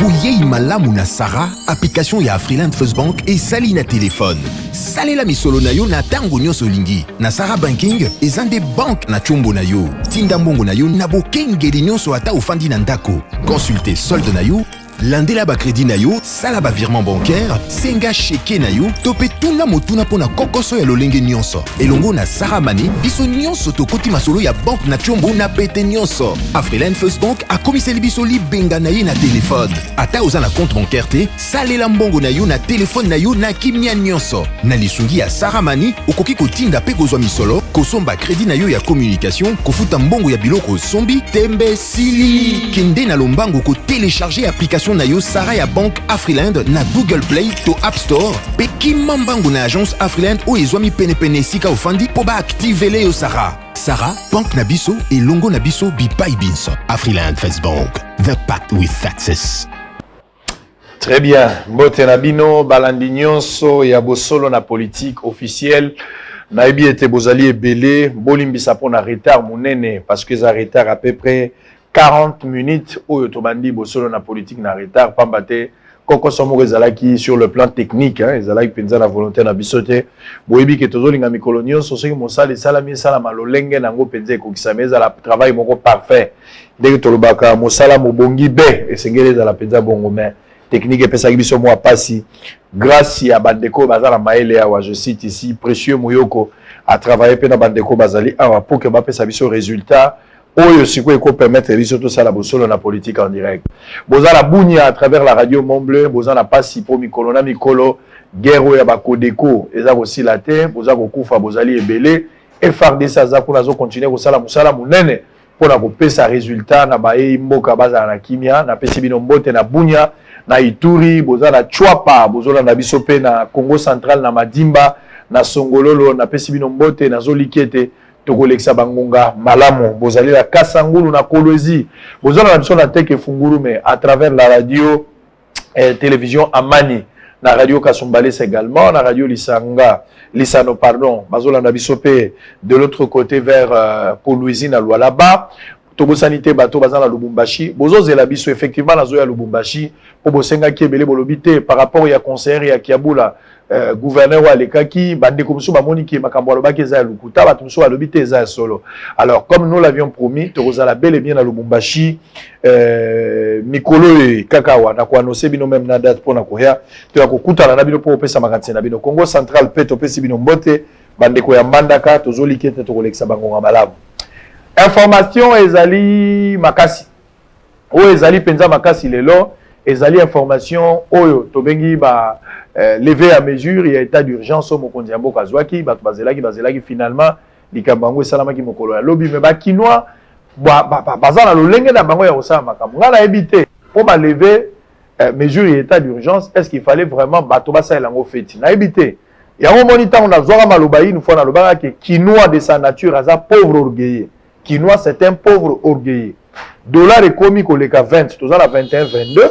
Bouyei malamu na Sarah, application ya Afriland First Bank et sali na téléphone. Salela misolo na yo na tango nyonso lingi. Na Sarah Banking, ezande bank na chombo na yo. Tinda mbongo na yo na bokengeli nyonso ata ufandi na ndako. Consultez solde na yo, landela ba crédit na yo, sala ba virement bancaire, senga cheke na yo, tope tuna motuna pona kokoso ya lolenge nyonso. Elongo na Sarah Money, biso nyonso to koti masolo ya bank na chombo na pete nyonso. Afriland First Bank a komiseli biso li benga na ye na téléphone. Ata oza na compte bancaire te, salela mbongo na yo na téléphone na yo na kimia nyonso. Na lisungi ya Sarah Money, okoki kotinda pe kozwa misolo, kosomba crédit na yo ya communication, kofuta mbongo ya biloko sombi, tembe sili. Kende na lombango ko télécharger application na yo Sarah ya Bank Afriland na Google Play to App Store. Pe kimambango na agence Afriland o ezwami pene sika ofandi po ba activele yo Sarah. Sarah, Bank Nabiso et Longo Nabiso Bipai Binso. Afriland First Bank, the pact with success. Très bien. Mbote Nabino, balandi nyonso ya bosolo na politique officielle. Naibi ete bozali ebele, bolimbisa pona retard munene parce que ça retard à peu près 40 minutes oyo tobandi bosolo na politique na retard pambate koko somo ezalaki sur le plan technique ezalaki penza na volonté na bisote boyebi ke tozolinga mikolo nyonso soki mosala salami sala malolenge nango penza ekokisa meza la travail moko parfait ndenge tolobaka mosala mobongi be esengeli ezala penza bongo mais technique epesaki biso mwa pasi grâce ya bandeko bazala maele awa je cite ici précieux moyoko a travaillé pe na bandeko bazali awa pour que bapesa biso résultat oyo sikoyo ko permettre biso to sala bosolo na politique en direct. Bozala bunya à travers la radio Montbleu, bozala pasi po mikolo na mikolo, guerre ya bakodeko, eza aussi la terre, bozala kokufa bozali ebele, FRDC aza kuna zo continuer ko sala musala munene pona ko pesa résultat na bae mboka bazala na kimia, na pesi bino mbote na bunya, na Ituri, bozala chwapa, bozala na biso pe na Congo central na Madimba, na Songololo, na pesi bino mbote na Zolikete. Tokoleksa bangonga malamu bozali la kasangulu na kolwezi bozala na biso na teke funguru mais à travers la radio télévision Amani na radio Kasumbalé également na radio Lisano pardon bazola na biso pe de l'autre côté vers kolwezi na Lualaba Togo sanité bato bazala Lubumbashi bozozela biso effectivement na zo ya Lubumbashi po bosenga kiebele bolobité par rapport ya conseiller ya Kiabula gouverneur wa lekaki bande comme ça bamoni ki makambo alobaki eza lukuta bato so alobité eza solo. Alors comme nous l'avions promis tozala bel et bien na Lubumbashi mikolo kakawa na ko annoncer bino même na date pour na koya to ya kokutana na bino po pesa makati na bino Congo central pe to pesi bino mbote bande ko ya mbandaka tozolikete to kolekisa bango malamu. Information ezali makasi o ezali penza makasi lelo ezali information oyo tobengi ba levé à mesure ya état d'urgence au mokonzi ya mboka zwaki bato bazelaki finalement likambango esalamaki mokolo ya lobi me ba kinois bazana lolenge na bango ya kosala makambo ngana ebité po ba levé mesure ya état d'urgence est-ce qu'il fallait vraiment bato basala ngo feti na ebité yango moni tango na zwaka maloba une fois na lobaka ke kinois de sa nature aza pauvre orgueilleux kinois c'est un pauvre orgueilleux dollar ekomi koleka 20 tozala 21 22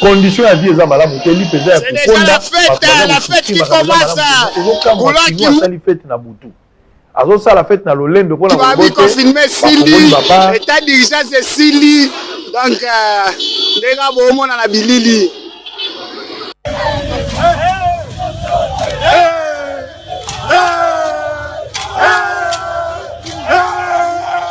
condition à vie eza malamu te li pesa ya kukonda la fête qui commence à la fête na butu azo sala fête na lolendo pona ko bote confirmer sili état d'urgence de sili donc ndenga bomona na bilili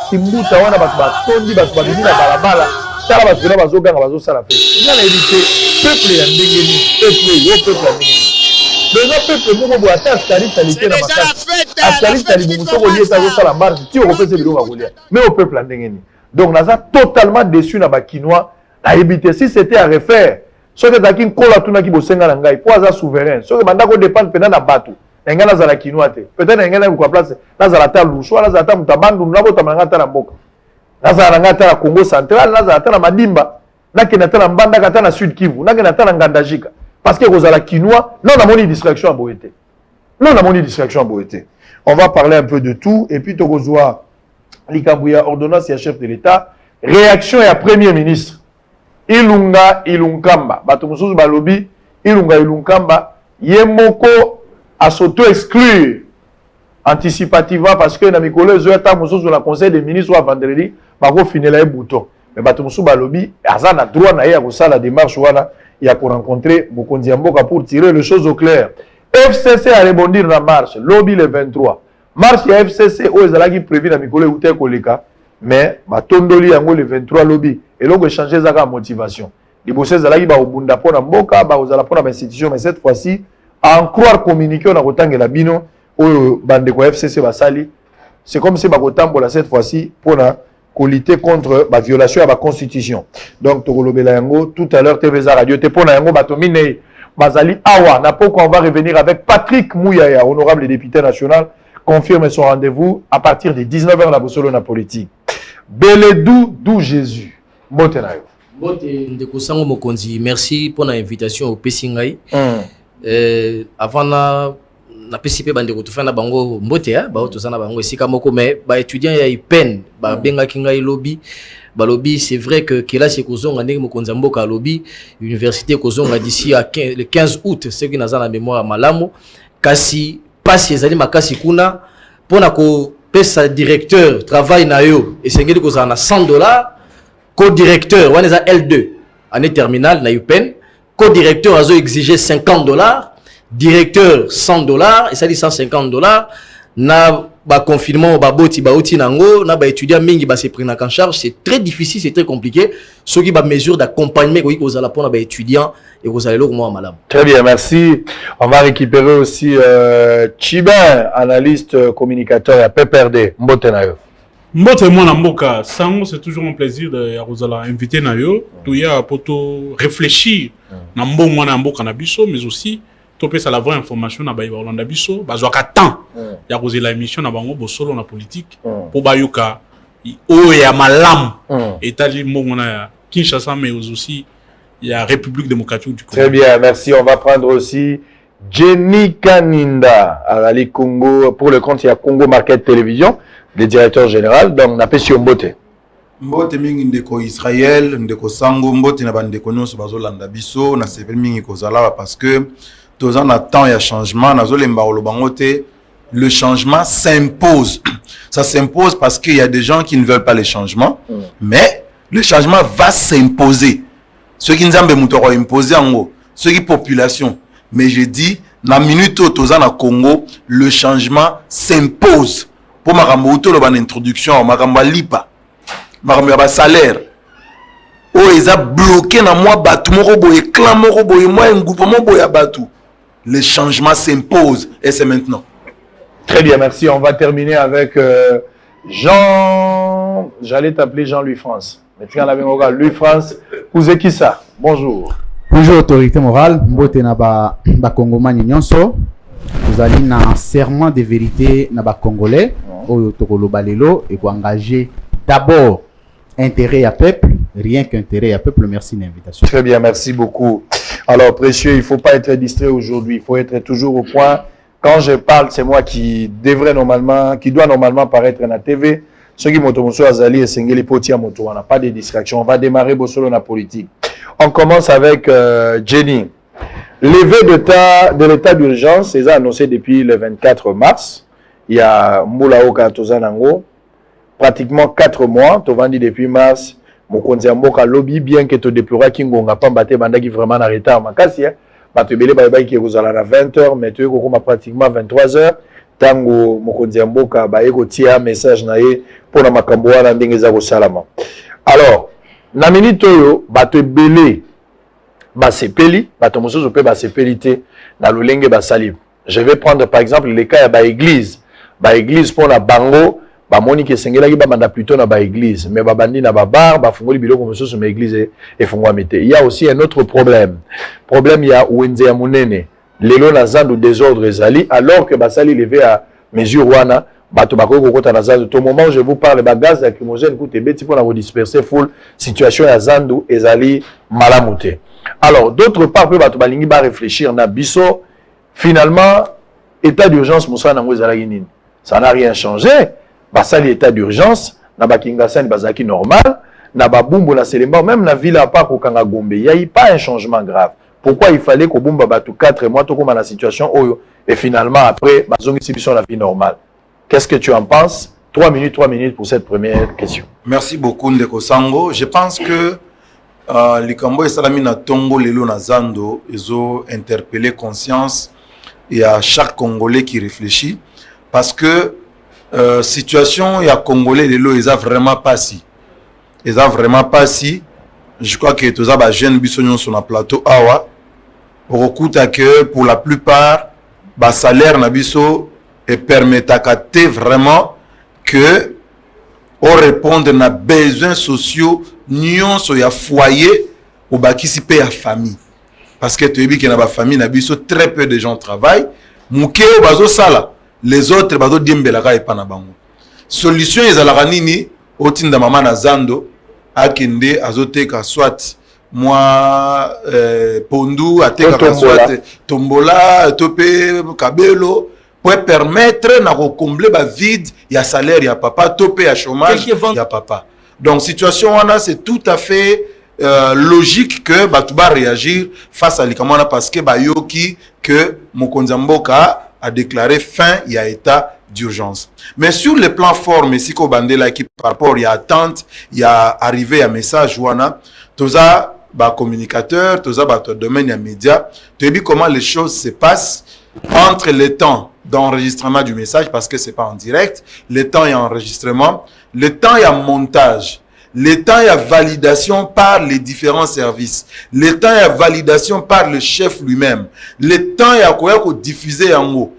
timbuta wana bato batondi bato babimi na balabala tala bato na bazoganga bazosala fete ina na évité peuple ya ndenge ni peuple yo peuple ya ndenge ni besoin peuple moko bo ata askari salite na makasi askari sali muso ko lieta azosala marche ti okopesa biloko kolia mais au peuple ya ndenge ni donc naza totalement déçu na bakinois na évité si c'était à refaire soki ezalaki nkola tunaki bosenga na ngai po aza souverain soki bandako dépendre pena na bato enga nazala kinois te peut-être enga na kwa place nazala ta lushwa nazala ta mutabandu nabotama nga ta na mboka nazala nga ta na Congo central nazala ta na Madimba nakena ta na Mbandaka ta na Sud Kivu nakena ta na Ngandajika parce que kozala kinois non na moni distraction à boete non na moni distraction à boete on va parler un peu de tout et puis tokozwa likambuya ordonnance ya chef de l'état réaction ya premier ministre Ilunkamba bato mususu balobi Ilunkamba yemoko à s'auto-exclure anticipativement parce que na mikolo ezo ata mususu na conseil des ministres wa vendredi bako finela e bouton mais bato mosusu balobi aza na droit na ye ya kosala démarche wana ya korencontrer mokonzi ya mboka pour tirer les choses au clair. FCC a rebondir na marche lobi le 23 marche ya FCC oyo ezalaki prévu na mikolo euta koleka mais batondoli yango le 23 lobi eloko échanger ezaka motivation liboso ezalaki baobunda mpona mboka bakozala mpona bainstitution, mais cette fois-ci en croire communiquer na kotangela bino oyo bandeko ya FCC basali, c'est comme si bakotambola cette fois-ci mpona lutter contre la violation de la constitution. Donc tokolobela yango tout à l'heure TVza radio te pona yango batomine bazali awa na poko. On va revenir avec Patrick Mouyaya, honorable député national, confirme son rendez-vous à partir de 19h la Bosolo na politique. Beledou dou Jésus. Mbote na yo. Mbote ndeko sango mokonzi, merci pour l'invitation au Pessingai. Avant na PCP bande ko tofana bango mbote ba tozana bango esika moko, mais ba étudiant ya IPEN ba benga kinga lobby ba lobby. C'est vrai que là c'est kozonga ndenge mokonzi mboka lobby université kozonga d'ici le 15 août, c'est que naza na mémoire malamo kasi pasi ezali makasi kuna pona ko pesa directeur travail na yo esengeli kozana na $100, co-directeur wana za L2 année terminale na IPEN, co-directeur azo exiger $50, directeur $100 et ça dit $150 na ba confinement ba boti ba outi nango na ba étudiant mingi ba se prendre en charge. C'est très difficile, c'est très compliqué. Ce qui ba mesure d'accompagnement ko za la pour ba étudiant et ko za le mo malam. Très bien, merci. On va récupérer aussi Chibin, analyste communicateur à PPRD. Mbote na yo. Mbote mwana mboka sango, c'est toujours un plaisir de ya inviter na yo to ya poto réfléchir na mbongo mwana mboka na biso, mais aussi topesa la vraie information na bayiba Olanda biso bazwaka temps ya kozela émission na bango bosolo na politique po bayoka oyo ya malamu etali mbongo na Kinshasa, mais aussi ya République démocratique du Congo. Très bien, merci. On va prendre aussi Jenny Kaninda à la Congo pour le compte ya Congo Market Télévision, le directeur général. Donc na pesi mbote mbote mingi ndeko Israël ndeko sango mbote na bandeko nyonso bazolanda biso na sepel mingi kozala parce que tous en temps il y a changement. Le changement s'impose. Ça s'impose parce qu'il y a des gens qui ne veulent pas les changements, mais le changement va s'imposer. Ceux qui nous ont imposé en haut, ceux qui population. Mais je dis, dans la minute où tous en Congo, le changement s'impose. Pour ma introduction, ma lipa, ma salaire. Oh, ils ont bloqué dans moi, batou, mon robot, et clan, mon robot, et moi, un gouvernement, boya batou. Le changement s'impose et c'est maintenant. Très bien, merci. On va terminer avec Jean. J'allais t'appeler Jean-Louis France. Mais tu as Louis France. Vous êtes qui ça? Bonjour. Bonjour, autorité morale. Mbote na ba Congomani nyonso. Vous allez na serment de vérité na ba Congolais. Oyo tokolo balelo et engager d'abord intérêt à peuple, rien qu'intérêt à peuple. Merci de l'invitation. Très bien, merci beaucoup. Alors, précieux, il ne faut pas être distrait aujourd'hui. Il faut être toujours au point. Quand je parle, c'est moi qui doit normalement paraître à la TV. Ceux qui m'ont azali et sengeli poti à moto. On n'a pas de distraction. On va démarrer Bosolo la politique. On commence avec Jenny. Levé de l'état d'urgence, c'est annoncé depuis le 24 mars. Il y a Moula Oka Tozanango. Pratiquement 4 mois. Tovandi depuis mars. Mokonzi mboka lobby bien que to déplora kingonga pambate bandaki vraiment na retard makasi bato belé ba ki kozala na 20h mais to ko pratiquement 23h tango mokonzi mboka ba eko tia message na ye pour na makambo wana ndenge za ko salama. Alors na minute oyo bato belé ba sepeli bato mosusu pe ba sepelité na lolenge ba sali. Je vais prendre par exemple les cas ya ba église pour la bango ba moni ke sengela ki ba banda plutôt na ba église mais ba bandi na ba bar ba fungoli biloko mosusu na église et fungwa mete. Il y a aussi un autre problème il y a wenze ya munene lelo na zandu désordre ezali alors que basali levé à mesure wana bato bako kokota na zandu au moment où je vous parle ba gaz lacrymogène coûte beti pour na disperser full situation ya zandu ezali malamute. Alors d'autre part pe bato balingi ba réfléchir na biso finalement état d'urgence musa nango ezalaki nini, ça n'a rien changé. Basali état d'urgence na bakingasani bazaki normal na babumbu na Selemba même na ville à part au Kanga Gombe il y a pas un changement grave. Pourquoi il fallait que bumba batu 4 mois to comme la situation oyo et finalement après bazongi situation la vie normale. Qu'est-ce que tu en penses? 3 minutes pour cette première question. Merci beaucoup, Ndeko Sango. Je pense que les Kambo et Salamina Tongo, Lelo Nazando, ils ont interpellé conscience et à chaque Congolais qui réfléchit. Parce que situation, il y a Congolais, Lelo, ils ont vraiment pas si. Ils ont vraiment pas si. Je crois que tous les jeunes bisognos sur le plateau Awa. Au coup, que pour la plupart, le salaire nabiso et permet à vraiment que on réponde à besoins sociaux nions sur ya foyer ou bakisipe ya famille parce que tu dis que na famille nabiso très peu de gens travaillent muke bazo sala les autres bazo diembelaka epa na bango solution ezalaka nini otinda mama na zando akende azoteka soit moi pondu ateka soit tombola tope kabelo pour permettre de combler le vide, il y a salaire, il y a papa, topé, il y a chômage, il y a papa. Donc, situation, c'est tout à fait logique que Batouba réagir face à l'Ikamana parce que Bayoki, que Mokonzamboka a déclaré fin, il y a état d'urgence. Mais sur le plan forme, si qu'on bandela qui par rapport, il y a attente, il y a arrivé un message, Wana, tout ça, communicateur, tout ça, domaine, il y a média, tu as vu comment les choses se passent entre le temps d'enregistrement du message parce que c'est pas en direct, le temps et enregistrement, le temps et montage, le temps et validation par les différents services, le temps et validation par le chef lui-même, le temps et quoi diffuser en haut.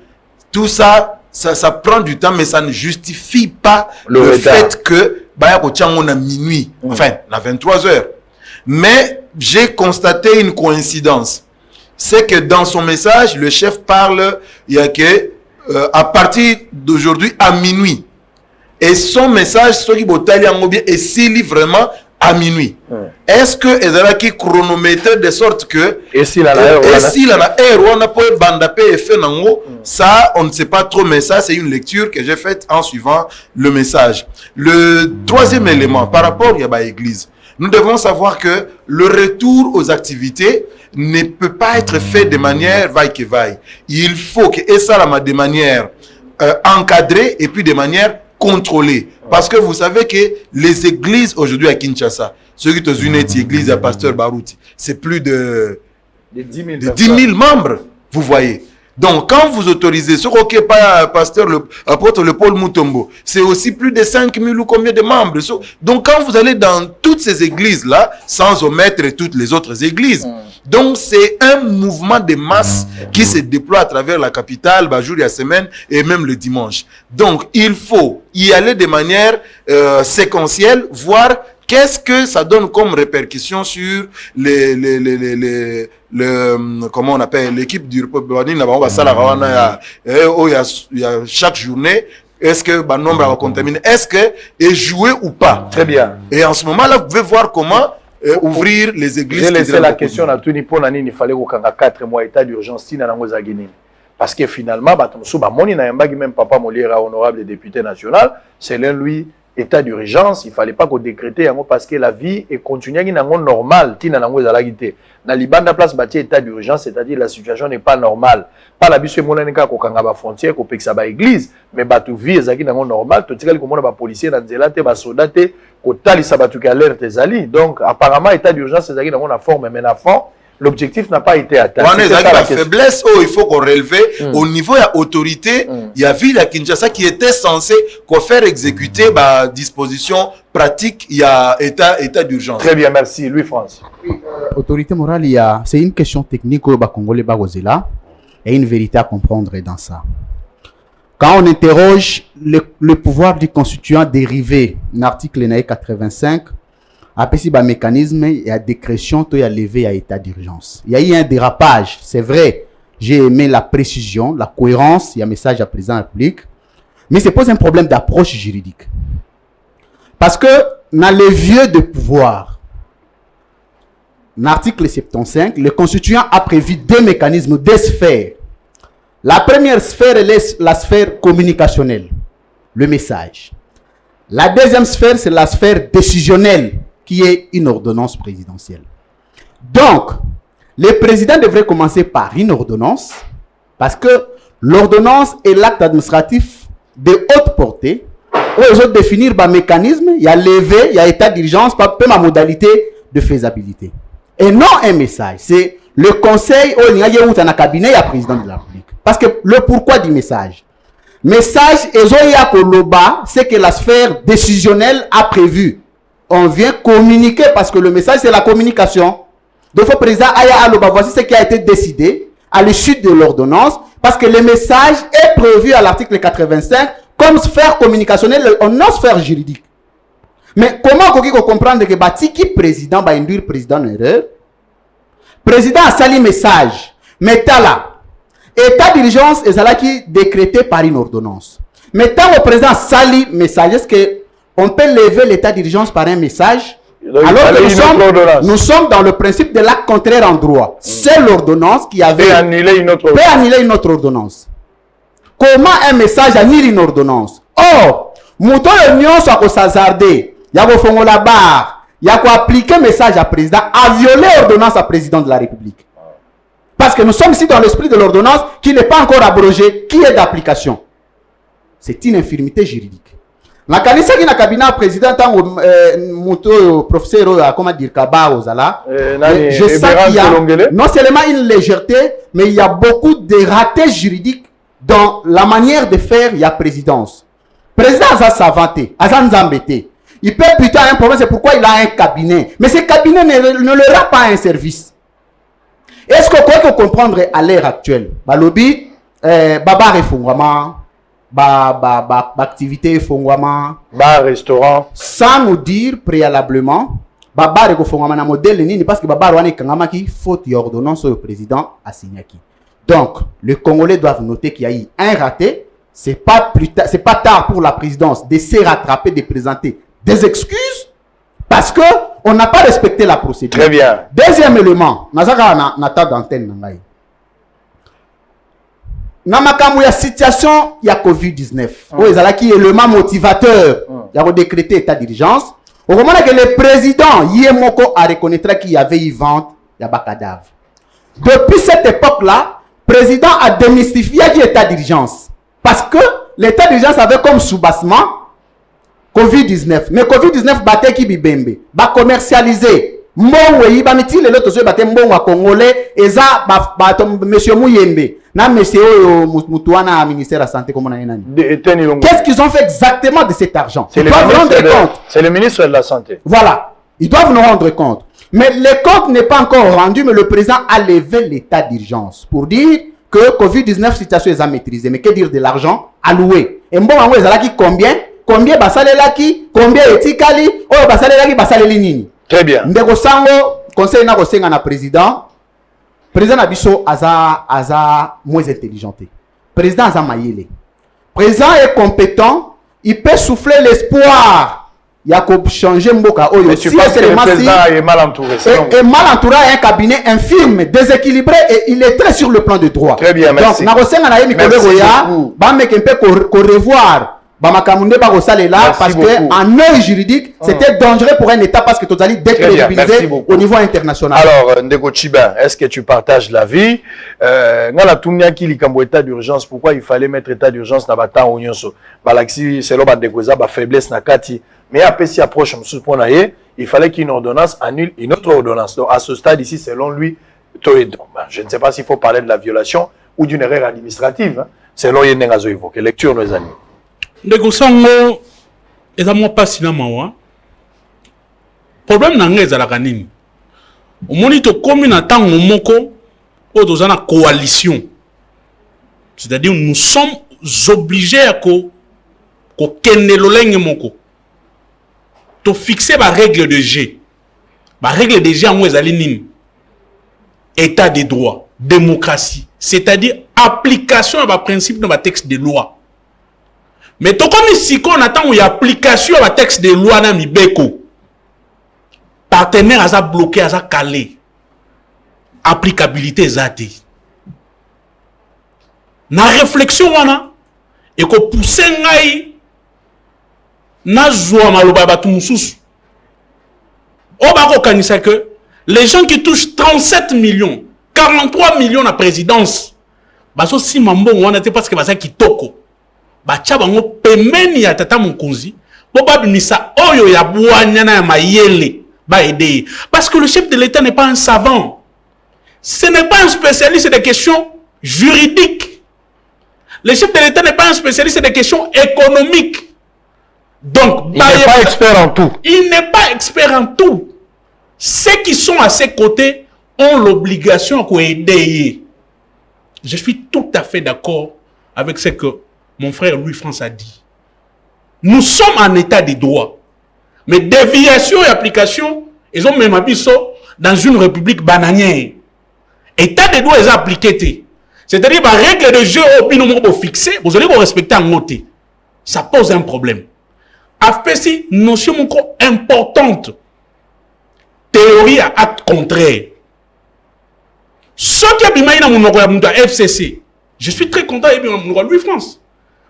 Tout ça, ça prend du temps mais ça ne justifie pas le fait que on a minuit, enfin, à 23 heures. Mais j'ai constaté une coïncidence. C'est que dans son message, le chef parle, il y a que à partir d'aujourd'hui à minuit. Et son message, ce qui est s'il vraiment à minuit. Est-ce que Ezra qui chronomètre de sorte que et s'il a l'air, on a pas bandapé et fait nango, ça on ne sait pas trop, mais ça c'est une lecture que j'ai faite en suivant le message. Le troisième élément par rapport à l'église, nous devons savoir que le retour aux activités ne peut pas être fait de manière vaille que vaille. Il faut que et ça de manière encadrée et puis de manière contrôlée. Parce que vous savez que les églises aujourd'hui à Kinshasa, ceux qui sont une église à Pasteur Barouti, c'est plus de 10 000 membres, vous voyez. Donc, quand vous autorisez, ce qui n'est pas pasteur, apôtre le Paul Mutombo, c'est aussi plus de 5 000 ou combien de membres. Donc, quand vous allez dans toutes ces églises-là, sans omettre toutes les autres églises, donc c'est un mouvement de masse qui se déploie à travers la capitale, jour et semaine, et même le dimanche. Donc, il faut y aller de manière séquentielle, voir qu'est-ce que ça donne comme répercussion sur comment on appelle l'équipe du il y a chaque journée. Est-ce que le nombre va contaminer? Est-ce que est joué ou pas? Très bien. Et en ce moment-là, vous pouvez voir comment ouvrir les églises. J'ai laissé la question à Tuni pour il fallait qu'on ait 4 mois état d'urgence parce que finalement, même Papa Moliera, honorable député national, c'est l'un lui. État d'urgence, il ne fallait pas qu'on décrète parce que la vie est continue normale. Dans Liban, la place bâtie état d'urgence, c'est-à-dire la situation n'est pas normale. Pas la bise monaneka ko kanga ba frontière ko peksa ba église, mais batu vie ezaki nango normal, to tikali ko mona ba policier na nzela te ba soldat te ko talisa batu ki alerte ezali. Donc apparemment état d'urgence ezaki nango na forme mais na fond l'objectif n'a pas été atteint. La faiblesse, il faut qu'on relève au niveau de l'autorité. Il y a ville à Kinshasa qui était censé faire exécuter la disposition pratique. Il y a état d'urgence. Très bien, merci. Louis-France. Autorité morale, c'est une question technique au Congolais Bagozela et une vérité à comprendre dans ça. Quand on interroge le pouvoir du constituant dérivé, l'article 85, après, il y a un mécanisme, il y a décrétion, il y a levé, il y a état d'urgence. Il y a eu un dérapage, c'est vrai. J'ai aimé la précision, la cohérence, il y a un message à président de la République. Mais ça pose un problème d'approche juridique. Parce que dans les vieux de pouvoir, l'article 75, le constituant a prévu 2 mécanismes, 2 sphères. La première sphère est la sphère communicationnelle, le message. La deuxième sphère, c'est la sphère décisionnelle, qui est une ordonnance présidentielle. Donc, le président devrait commencer par une ordonnance, parce que l'ordonnance est l'acte administratif de haute portée ils ont définir un mécanisme, il y a levé, il y a état d'urgence, pas ma modalité de faisabilité. Et non un message, c'est le conseil où il y a un cabinet, il y a président de la République. Parce que le pourquoi du message. Message, c'est que la sphère décisionnelle a prévu. On vient communiquer parce que le message, c'est la communication. Donc, le président Aya Aloba, voici ce qui a été décidé à l'issue de l'ordonnance, parce que le message est prévu à l'article 85 comme sphère communicationnelle, en sphère juridique. Mais comment on peut comprendre que Batiki président va induire président en erreur? Président a sali message, mais là, état d'urgence est là qui décrété par une ordonnance. Mais tant le président sali message, est-ce qu'on peut lever l'état d'urgence par un message? Alors que nous sommes dans le principe de l'acte contraire en droit. C'est l'ordonnance qui avait annuler une autre ordonnance. Comment un message annule une ordonnance? Or, mouton l'union soit qu'on s'hazarder, il y a qu'on la barre, il y a qu'on appliquer message à président, à violer l'ordonnance à président de la République. Parce que nous sommes ici dans l'esprit de l'ordonnance qui n'est pas encore abrogée, qui est d'application. C'est une infirmité juridique. La canissa qui n'a cabinet président tant professeur comment dire Kaba Ozala, je sais qu'il y a non seulement une légèreté, mais il y a beaucoup de ratés juridiques dans la manière de faire. Il y a présidence. Président a savanté, a embêté. Il peut plutôt un problème, c'est pourquoi il a un cabinet. Mais ce cabinet ne leur a pas un service. Est-ce qu'on peut comprendre à l'ère actuelle? Balobi, Baba Refungwama. Activité fongwama bar restaurant sans nous dire préalablement bar fongwama na modèle nini parce que bar wana kangama qui faute ordonnance au président a signé qui. Donc les Congolais doivent noter qu'il y a eu un raté. C'est pas tard pour la présidence de se rattraper, de présenter des excuses parce que on n'a pas respecté la procédure. Très bien. Deuxième élément, nazaka na ta d'antenne nangai. Dans la situation, il y a Covid-19. Oui, c'est qui est le motivateur. Il y a décrété état d'urgence. Au moment que le président Yemoko a reconnu qu'il y avait eu vente, il y a des cadavres. Depuis cette époque-là, le président a démystifié l'état d'urgence. Parce que l'état d'urgence avait comme sous-bassement Covid-19. Mais Covid-19 battait qui bibembe. Va commercialiser. Mongwe ba miti le loto zo baté mbongo congolais eza ba monsieur Mouyembe na monsieur Mutuana ministère de la santé comme on a nani. Qu'est-ce qu'ils ont fait exactement de cet argent? Ils doivent nous rendre compte. C'est le ministre de la santé. Voilà, ils doivent nous rendre compte. Mais le compte n'est pas encore rendu, mais le président a levé l'état d'urgence pour dire que Covid-19 situation est à maîtriser. Mais que dire de l'argent alloué? Et mbongo ezala ki combien basalela ki combien etikali o basalela ki basaleli nini? Très bien. Ndeko sango conseil na kosenga na président Nabiso aza moins intelligenté. Président aza mayele. Président est compétent, il peut souffler l'espoir. Il y a qu'à changer mboka oyo. Mais tu penses que le président est mal entouré? Et mal entouré a un cabinet infirme, déséquilibré et il est très sur le plan de droit. Très bien, merci. Donc na kosenga na yemi kolegoya ba meke mpe ko revoir. Parce qu'en œil juridique, c'était dangereux pour un État parce que tu allais décrédibiliser au niveau international. Alors, Ndeko Chiba, est-ce que tu partages l'avis? Dans la Tounia qui est en état d'urgence, pourquoi il fallait mettre état d'urgence dans le temps où Balaxi, c'est l'homme de faiblesse Nakati. Mais après, si approche, il fallait qu'une ordonnance annule une autre ordonnance. Donc, à ce stade ici, selon lui, je ne sais pas s'il faut parler de la violation ou d'une erreur administrative. Selon Yenengazo évoqué. Lecture, nos amis. Ndeko sango ezamo pasi na mawa problème nanga ezalaka nini omoni to komi na tango moko o tozana coalition, c'est-à-dire nous sommes obligés à ko kende lolenge moko to fixer ba règle de jeu. Ba règle de jeu en ezali nini? État de droit, démocratie, c'est-à-dire application à ba principe dans ba texte de loi. Mais tout comme ici, qu'on attend où il y a application à texte de loi na mibeko, partenaire à ça bloqué, à ça calé, applicabilité zate. Na réflexion wana, et ko pousse ngai na zoa maloba batu mususu. O bako kanisa que les gens qui touchent 37 millions, 43 millions à présidence, baso si mambo wana te parce que basa kitoko. bacha bango pemeni ya tata mokonzi bo babimisa oyo ya bwanya na mayele ba aider parce que le chef de l'État n'est pas un savant, ce n'est pas un spécialiste des questions juridiques, le chef de l'État n'est pas un spécialiste des questions économiques, donc il n'est pas expert en tout, il n'est pas expert en tout. Ceux qui sont à ses côtés ont l'obligation d'aider. Je suis tout à fait d'accord avec ce que mon frère Louis-France a dit. Nous sommes en état de droit. Mais déviation et application, ils ont même habillé dans une république bananière. État de droit, ils ont appliqué. C'est-à-dire, la règle de jeu au binombre fixé, vous allez vous respecter en noté. Ça pose un problème. AFPC, notion encore importante. Théorie à acte contraire. Ce qui a bien dans mon FCC, je suis très content de Louis-France.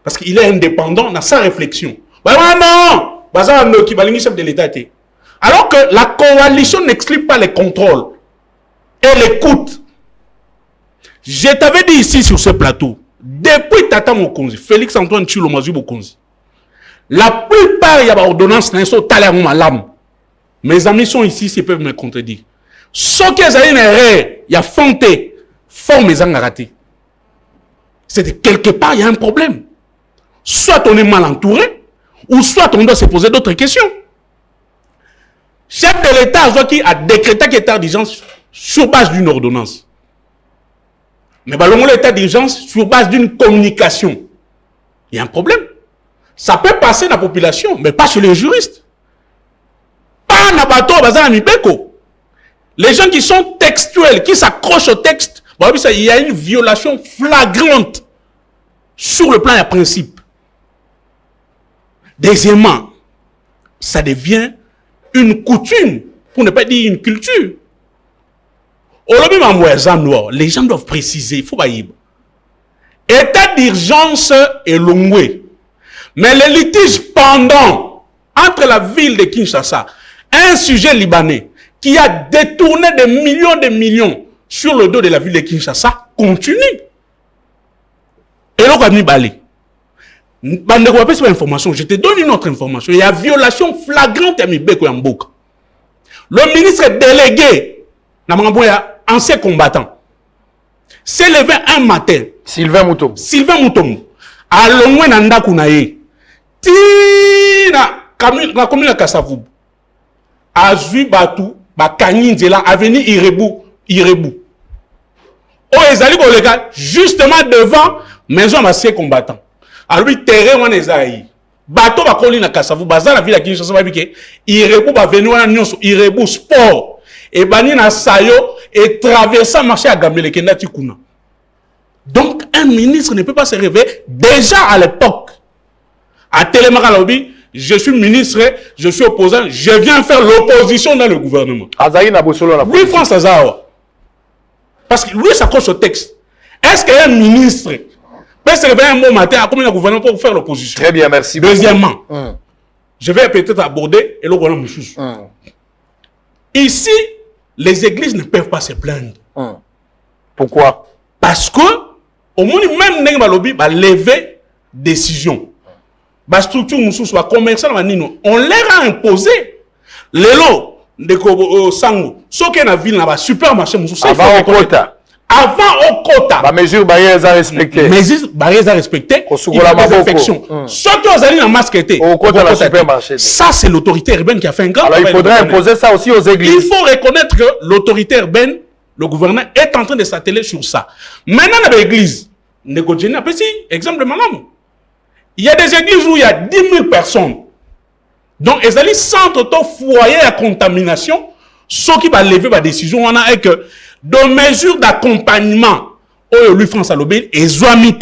Parce qu'il est indépendant dans sa réflexion. Non! Chef de l'État. Alors que la coalition n'exclut pas les contrôles et l'écoute. Je t'avais dit ici sur ce plateau, depuis Tata Mokonzi, Félix Antoine Tshilomazou Mokonzi, la plupart il y a des ordonnances qui sont allées à mon malam. Mes amis sont ici, ils peuvent me contredire. Ce qui est une erreur, il y a fonté, forme mes raté. C'est quelque part, il y a un problème. Soit on est mal entouré, ou soit on doit se poser d'autres questions. Chef de l'État a décrété l'état d'urgence sur base d'une ordonnance. Mais l'état d'urgence sur base d'une communication. Il y a un problème. Ça peut passer dans la population, mais pas chez les juristes. Pas dans bateau, les gens qui sont textuels, qui s'accrochent au texte, il y a une violation flagrante sur le plan des principes. Deuxièmement, ça devient une coutume, pour ne pas dire une culture. Les gens doivent préciser, il faut pas y. État d'urgence est longué. Mais les litiges pendant entre la ville de Kinshasa et un sujet libanais qui a détourné des millions sur le dos de la ville de Kinshasa continue. Et là, on va balai. Je te donne une autre information. Il y a violation flagrante à Mibeko Yamboka. Le ministre délégué, ancien combattant, s'est levé un matin. Sylvain Moutom. À Longwe Nanda Kunaye. Tina, la commune de Kassavoub. A Zui Batou, Bakani Nzela, avenue Irebu. Oh, ezali kolega justement devant maison d'anciens combattants. À lui terrain on ezaï. Bateau ba koli na Kassavou, bazar la ville à Kinshasa ba bike. Irebu ba venu na nyonso, Irebu sport. Et bani na sayo et traverser marché à Gambele kenda tikuna. Donc un ministre ne peut pas se réveiller déjà à l'époque. À Télémara Lobby, je suis ministre, je suis opposant, je viens faire l'opposition dans le gouvernement. Azaï na Bosolo la. Oui, France Azawa. Parce que lui, ça coche au texte. Est-ce qu'un ministre peut se réveiller un bon matin à combien de gouvernement pour faire l'opposition? Très bien, merci. Deuxièmement, je vais peut-être aborder et le gouvernement Mouchous. Ici, les églises ne peuvent pas se plaindre. Pourquoi? Parce que, au moins, même Nenga Lobby va lever décision. La structure Mouchous, la commerciale, on leur a imposé les lots de Sango. Ce qui est dans la ville, là, supermarché Mouchous. Avant au quota. Avant au quota. La mesure barrière à respecter. Mesure barrière à respecter. Il y a des infections. Ce qui est dans la masque était. Au quota la supermarché. Ça, c'est l'autorité urbaine qui a fait un grand travail. Alors, il faudrait imposer ça aussi aux églises. Il faut reconnaître que l'autorité urbaine, le gouvernement, est en train de s'atteler sur ça. Maintenant, dans l'église, exemple de madame. Il y a des églises où il y a 10 000 personnes. Donc, ils allaient centre ton foyer à contamination. Ce qui va lever la décision, on a que de mesures d'accompagnement, lui France à l'obéir, ils ont mis,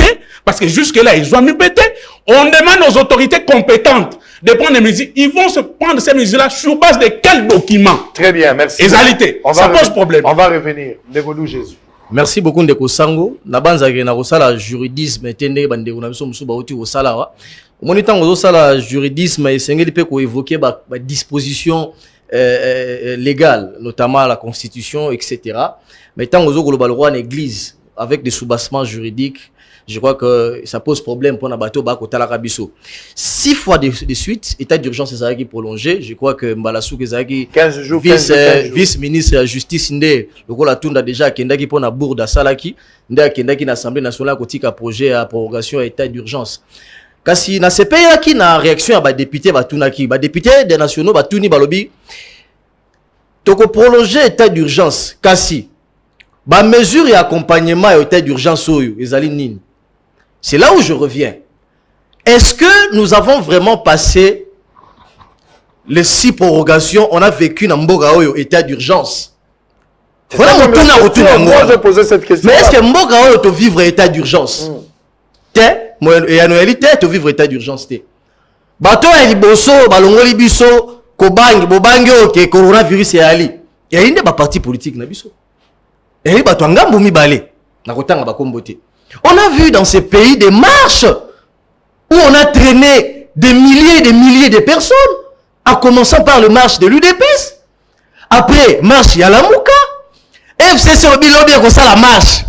parce que jusque-là, ils ont mis pété. On demande aux autorités compétentes de prendre des mesures. Ils vont se prendre ces mesures-là sur base de quels documents? Très bien, merci. Ça pose problème. On va revenir. Dévolou Jésus. Merci beaucoup Ndeko Sango. Na banza na kosala juridisme tende bandeko na biso musu bauti kosala wa. Omoni tango kosala juridisme esengeli pe ko évoquer ba disposition légale, notamment la constitution, etc. Mais tango zo koloba le roi en église avec des soubassements juridiques, je crois que ça pose problème pour Nabato Bako Talakabiso. 6 fois de suite, état d'urgence est prolongé. Je crois que Mbalassou Kezaki, 15 jours, vice-ministre de la justice, le rôle Tunda déjà Kendaki pour na bourde Salaki, Nda Kendaki na Assemblée nationale kotika projet à prorogation à état d'urgence. Kasi na CPI qui na réaction à député batunaki, député des nationaux batuni balobi. Toko prolonger état d'urgence kasi mesure et accompagnement à état d'urgence oyo ezali nini. C'est là où je reviens. Est-ce que nous avons vraiment passé les 6 prorogations, on a vécu dans Mboga oyo état d'urgence? Voilà mon tourne à retour. Moi je posais cette question. Mais est-ce que Mboga oyo to vivre état d'urgence? Et en réalité to vivre état d'urgence té. Bato ya liboso balongoli biso Kobangi, bobangi ok, coronavirus et ali. Il y a une des partis politiques na biso. Et il batwanga mbumi balé. Na kotanga bakombote. On a vu dans ces pays des marches où on a traîné des milliers et des milliers de personnes, en commençant par le marche de l'UDPS. Après, marche Yalamouka. FCC au bilobi à ça la marche.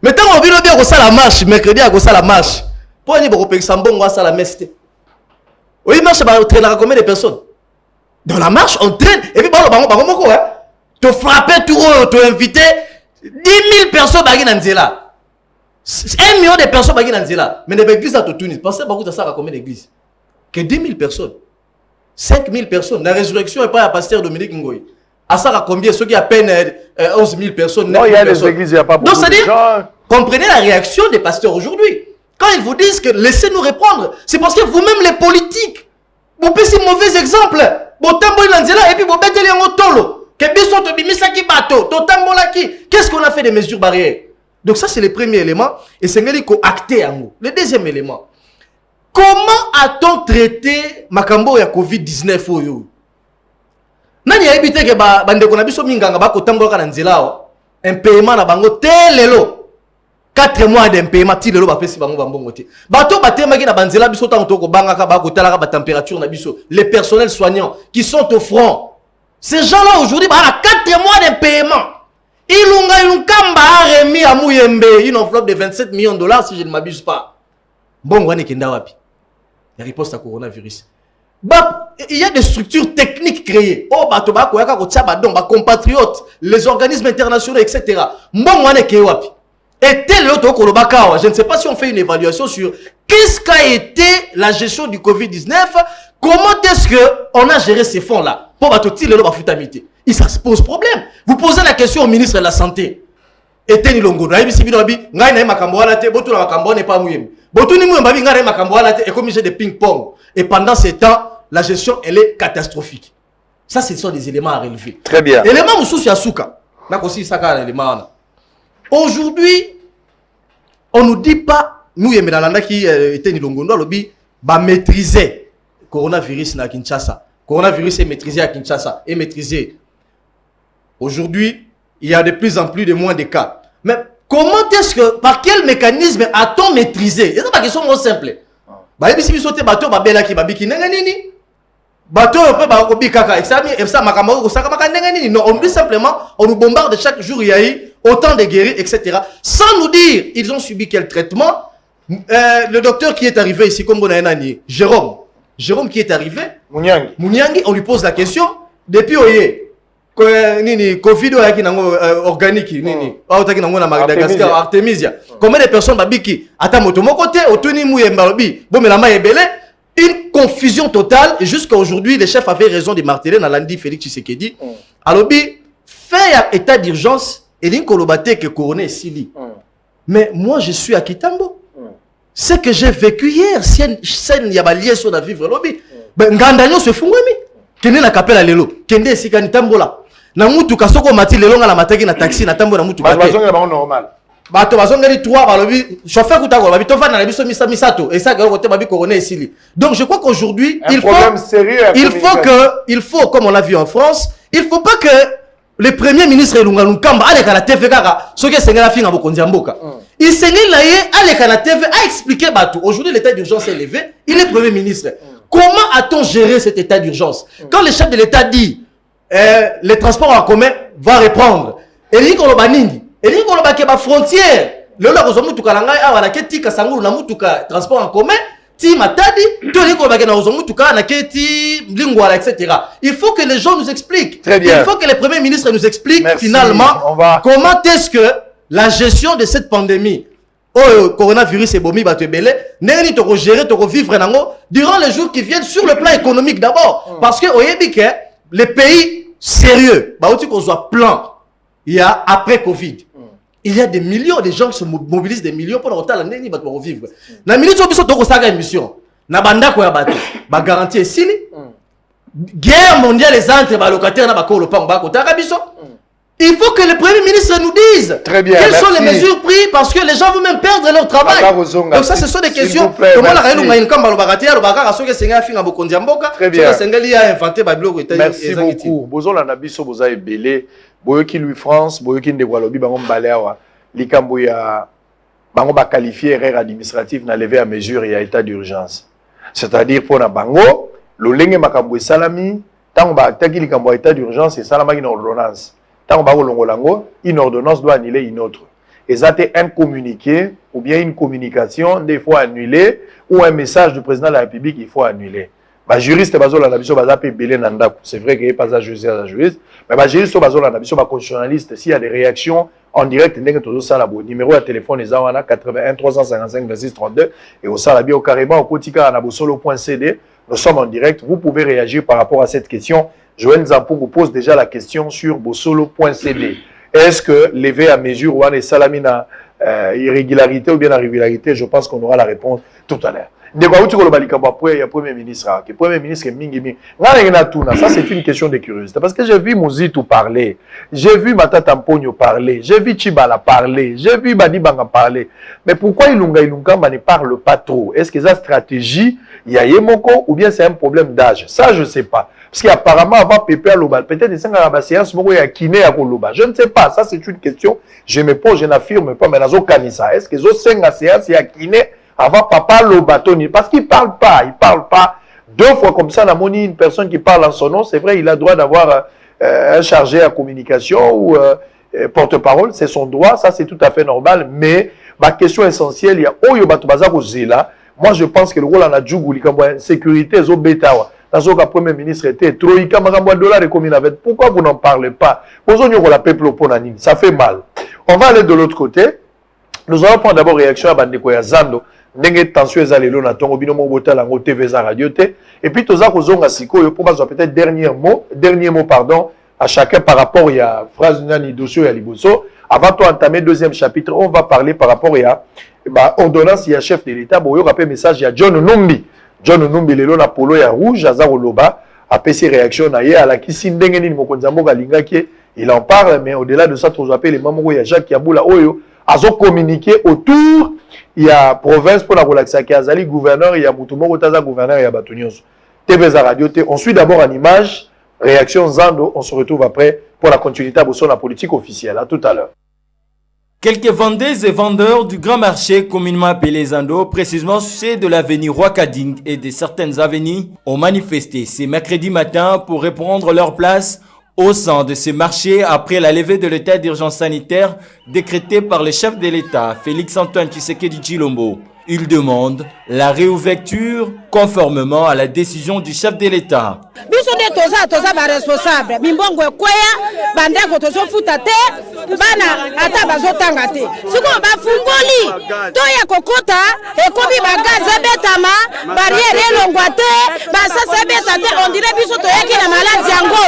Maintenant au bilobi à ça la marche, mercredi à ça la marche. Pour ni boko pexambongo à ça la messe. Oui, marche va traîner combien de personnes? Dans la marche, on traîne. Et puis, tu frappes tout, tu invites 10 000 personnes dans Nzela. 1 million de personnes dans Nzela. Mais dans l'église à Tunis, pensez que ça a combien d'églises? Que 10 000 personnes. 5 000 personnes. La résurrection n'est pas à pasteur Dominique Ngoy. À ça, combien? Ceux qui à peine 11 000 personnes. Non, il y a des églises, il n'y a pas beaucoup de gens. Donc, c'est-à-dire, comprenez la réaction des pasteurs aujourd'hui. Quand ils vous disent que laissez-nous répondre, c'est parce que vous-même, les politiques, vous faites ces mauvais exemples. Et puis vous mettez les tolo. Qu'est-ce qu'on a fait des mesures barrières? Donc ça c'est le premier élément. Et c'est acté en nous. Le deuxième élément. Comment a-t-on traité Makambo ya Covid-19 oyo? Nani a évité que bande konabiso minganga ba kotamboka na nzela un paiement na bango telelo. 4 mois d'impayement ti lelo ba pesi bango bambongo te. Bato batemaki na banzela biso tango to ko bangaka ba kotalaka ba température na biso. Les personnels soignants qui sont au front. Ces gens-là aujourd'hui ba 4 mois d'impayement. Ilunga a remis à Mouyembe une enveloppe de 27 millions de dollars si je ne m'abuse pas. Bon wane kenda wapi? La réponse à coronavirus. Il y a des structures techniques créées. Oh bato ba ko yaka ko tia ba don ba compatriotes, les organismes internationaux etc. Bon wane ke wapi? Et tel autre Kolobaka, je ne sais pas si on fait une évaluation sur qu'est-ce qu'a été la gestion du Covid-19, comment est-ce qu'on a géré ces fonds-là pour battre le bafutamité. Et ça se pose problème. Vous posez la question au ministre de la Santé. Et Teni Longo, et ping-pong. Et pendant ces temps, la gestion, elle est catastrophique. Ça, ce sont des éléments à relever. Très bien. Élément Moussou Yasuka. Aujourd'hui, on ne nous dit pas, nous, qui était Nilongondo, maîtriser le coronavirus à Kinshasa. Le coronavirus est maîtrisé à Kinshasa, est maîtrisé. Aujourd'hui, il y a de plus en plus de moins de cas. Mais comment est-ce que, par quel mécanisme a-t-on maîtrisé? C'est pas une question moins simple. Non, on dit simplement, on nous bombarde chaque jour, il y a eu autant de guéris, etc. Sans nous dire, ils ont subi quel traitement. Le docteur qui est arrivé ici, comme Jérôme qui est arrivé, Mouniangi, on lui pose la question, depuis Covid organique, Artemisia. Combien de personnes babiki ata moto mon côté otuni muyembabi bomelama ebele, une confusion totale, et jusqu'à aujourd'hui les chefs avaient raison de marteler dans l'andi Félix Tshisekedi. Alobi fait état d'urgence et l'inkolobate que couronné sili. Mais moi je suis à Kitambo. Ce que j'ai vécu hier, scène yabalié sur la vivre lobby. Ben ngandanyo se fungwemi. Kende na kapela lelo, kende esika nitambola. Na mutu kasoko mati lelo nga la mataki na taxi na tambo na mutu ba bazonga ba normal. Bato bazonga li 3 balobi chauffeur kutako babi to fa na biso misato et ça côté babi couronné ici. Donc je crois qu'aujourd'hui il faut comme on l'a vu en France, il faut pas que le premier ministre Elunga Lunkamba aleka na TV kaka soki sengela finga bokonzi mboka. Il sengela ye aleka na TV a expliqué bato. Aujourd'hui l'état d'urgence est élevé, il est premier ministre. Comment a-t-on géré cet état d'urgence? Quand le chef de l'État dit les transports en commun vont reprendre, et il dit que la frontière Lelo ko zo mutuka la ngai awa na keti kasangulu na mutuka transport en commun ti matadi to liko ba na zo mutuka na keti lingwala etc. Il faut que les gens nous expliquent. Très bien. Il faut que les premiers ministres nous expliquent. Merci. Finalement comment est-ce que la gestion de cette pandémie coronavirus et bomi ba te belé neni to gérer to vivre nango durant les jours qui viennent sur le plan économique d'abord parce que oyebi que les pays sérieux ba oti ko soit plan il y a après Covid. Il y a des millions de gens qui se mobilisent des millions pour l'hôtel neni ba to vivre. Na minute biso to ko saka émission na banda ko ya bato ba garantie sili guerre mondiale les entre ba locataires na ba ko lopango ba ko taka biso. Il faut que le Premier ministre nous dise quelles sont les mesures prises parce que les gens vont même perdre leur travail. Donc ça, ce sont des questions. Comment la réunion a une cambre au bagatia, le bagar a sauvé Senga fin à Bokondiamboka. Très bien. Sengali a inventé Bablo. Merci beaucoup. Bozola Nabiso Boza et Belé, Boyoki Louis France, Boyoki Ndewalobi, Bangon Baleawa, Likamboya, Bangon ba qualifié erreur administrative n'a levé à mesure et à état d'urgence. C'est-à-dire pour na Bango, le lenge makambo salami, tant ba taki likambo état d'urgence et salama une ordonnance. Tant une ordonnance doit annuler une autre. Et ça, c'est un communiqué ou bien une communication, des fois annulée, ou un message du président de la République, il faut annuler. Les juristes, c'est vrai qu'il n'y a pas de juriste, mais les juristes, les constitutionnalistes, s'il y a des réactions en direct, le numéro de téléphone est 81 355 26 32 et au salabi au carrément au quotidien à bosolo.cd. Nous sommes en direct. Vous pouvez réagir par rapport à cette question. Joël Zampou vous pose déjà la question sur bosolo.cd. Est-ce que lever à mesure ou en salamina irrégularité ou bien la régularité? Je pense qu'on aura la réponse tout à l'heure. Il y a Premier ministre. Premier ministre ça c'est une question de curiosité. Parce que j'ai vu Mouzitou parler, j'ai vu Matata Mpogno parler, j'ai vu Chibala parler, j'ai vu Badi Banga parler. Mais pourquoi Ilunga ne parle pas trop? Est-ce que c'est une stratégie, il y a Yemoko ou bien c'est un problème d'âge? Ça je ne sais pas. Parce qu'apparemment avant Pépé à Lobal, peut-être des 5 ans à séance, il y a Kiné à Koloba. Je ne sais pas, ça c'est une question. Je me pose, je n'affirme pas, mais dans Kanisa. Est-ce que les 5 ans à séance, il y a Kiné avant Papa Lobatoni? Parce qu'il ne parle pas, deux fois comme ça, on a une personne qui parle en son nom, c'est vrai, il a le droit d'avoir un chargé à communication ou porte-parole, c'est son droit, ça c'est tout à fait normal, mais ma question essentielle, il y a Oyo Batubaza Kozela. Moi je pense que le rôle en a Djougou, sécurité, Zobetawa. Le Premier ministre était Troïka $, et comme il avait. Pourquoi vous n'en parlez pas? Ça fait mal. On va aller de l'autre côté. Nous allons prendre d'abord réaction à Bandeko Zando. N'engé tension ezalelo na tongo bino mo botala ngo TV za radio te. Et puis toza kozonga sikoyo pour bazo peut-être dernier mot pardon à chacun par rapport à phrase nani dossier ya liboso. Avant de entamer deuxième chapitre, on va parler par rapport à ordonnance ya chef de l'État. Boyo rappel message ya John Numbi. John Numbi lelo na polo ya rouge azaro loba a PC réaction na ye à la kisi ndenge nini mokonzambo galinga ki il en parle mais au-delà de ça tous appelle les mamoko ya Jacques Yabula oyo azo communiquer autour il y a province pour la relaxer qui azali gouverneur il y a mutumoko taza gouverneur ya batonyos TV za radio te on suit d'abord en image réaction Zando on se retrouve après pour la continuité de la politique officielle. À tout à l'heure. Quelques vendeuses et vendeurs du grand marché communément appelé Zando, précisément ceux de l'avenue Roi-Kading et de certaines avenues, ont manifesté ce mercredi matin pour reprendre leur place au sein de ce marché après la levée de l'état d'urgence sanitaire décrété par le chef de l'État, Félix-Antoine Tshisekedi Tshilombo. Il demande la réouverture conformément à la décision du chef de l'État. Biso de toza ba responsable mimbongo ekweya bandeko tozo futa te bana ata bazotanga te siko bafungoli toya kokota ekobi bagaze betama barrière elongwa te basasa beta te on dirait biso toyaki na maladi yango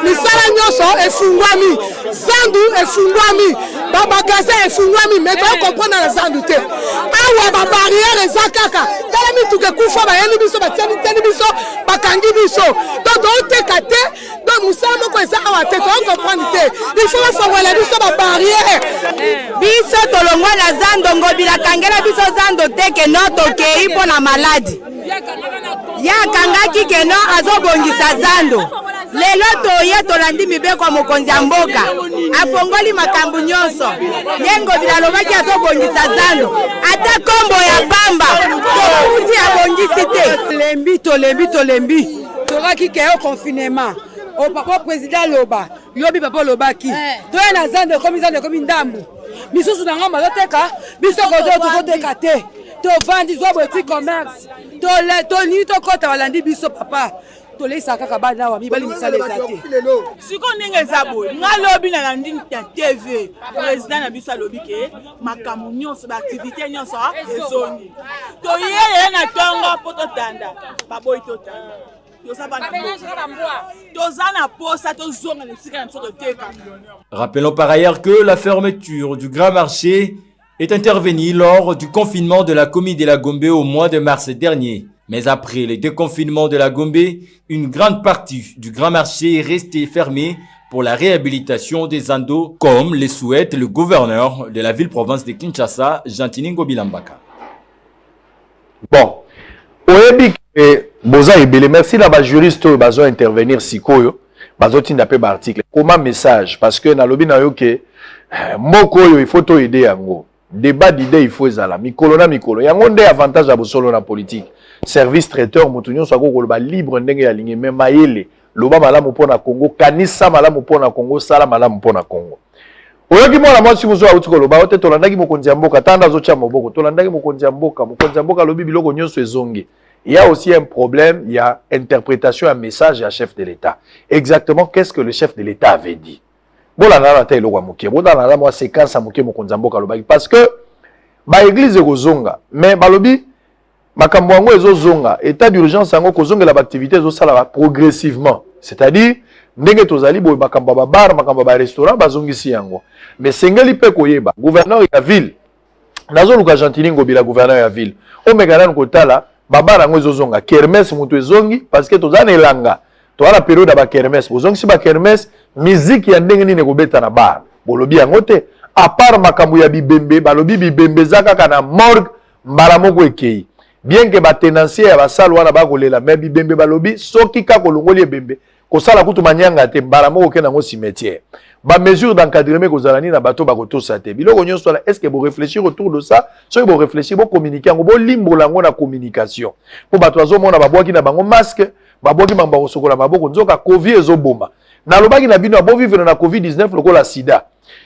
misala nyoso efungwami Zandu efungwami babagaze efungwami mais to comprendre na Zandu te awa ba barrière ezakaka tala mituke kufa bayani biso batani tani biso bakangi biso donc tekate donc musala moko eza awa te to comprendre te il faut fongola biso ba barrière biso tolongwa na Zando ngobila kangela biso Zando te ke no tokei pona maladi ya kangaki ke no azobongisa Zando lelo toye tolandi mibeko mokonzi ya mboka afongoli makambu nyonso yengo bilalobaki azobongisa Zando ata kombo ya pamba tokuti abongisi te tolembi tolaki ke au confinement au papa président loba yobi papa lobaki toye na Zando komi ndambu misusu nango bazoteka biso tozoteka te tovandi zwa boti commerce tolini tokota balandi biso papa tolesa kaka bana wa mibali misala eza te siko ndenge eza boye nga lobi na landi na tv président na biso alobi ke makambo nyonso baaktivité nyonso ezongi toyeyeye na tongo mpo totanda baboyi totanda Rappelons par ailleurs que la fermeture du Grand Marché est intervenue lors du confinement de la commune de la Gombe au mois de mars dernier. Mais après le déconfinement de la Gombe, une grande partie du Grand Marché est restée fermée pour la réhabilitation des Andos, comme le souhaite le gouverneur de la ville-province de Kinshasa, Jean-Tiningo Bilambaka. Bon, Boza Ebele, merci la juriste bazo intervenir sikoyo, bazo tinda pe article. Comment message parce que na lobi na yo ke moko yo il faut to aider yango. Débat d'idée il faut ezala mikolo na mikolo. Yango nde avantage ya bosolo na politique. Service traiteur mutunyo sako koloba libre ndenge ya lingi mais mayele loba malamu pona Congo, kanisa malamu pona Congo, sala malamu pona Congo. Oyoki mwana mwasi muzo auti koloba ote tolandaki mokonzi ya mboka tanda zo cha moboko tolandaki mokonzi ya mboka lobi biloko nyonso ezongi. Il y a aussi un problème, il y a interprétation, un message à chef de l'État. Exactement, qu'est-ce que le chef de l'État avait dit? Bon, là, moi, séquence à Mouké, parce que, l'église est zonga, mais, balobi, makambo ezo zonga, état d'urgence, ango, kozonga, l'activité, ezo sala progressivement. C'est-à-dire, ndenge tozali, bo, makambo bar, makambo restaurant, bazongi si yango. Mais, sengeli pe koyeba, gouverneur ya ville, nazo luka Jean-Tiningo bila gouverneur ya ville, o meganan kotala, babara ngo ezozonga kermesse mutu ezongi parce que tozana elanga to ala période ba kermesse bozongi si ba kermesse musique ya ndenge nini kobeta na bar bolobi yango te à part makambo ya bibembe balobi bibembe zaka kana morgue mbala moko ekei bien que ba tenancier ya basalo wana ba kolela mais bibembe balobi soki ka kolongoli ebembe kosala kutu manyanga te mbala moko kena ngo cimetière ba mesure d'encadrement kozalani na bato ba kotosa te biloko nyonso la est-ce que vous réfléchir autour de ça soki vous réfléchir vous communiquer ngo bo limbola ngo na communication po bato azomona babwaki na bango masque babwaki mamba kosokola maboko nzoka covid ezoboma na lobaki na bino abo vivre na covid-19 lokola sida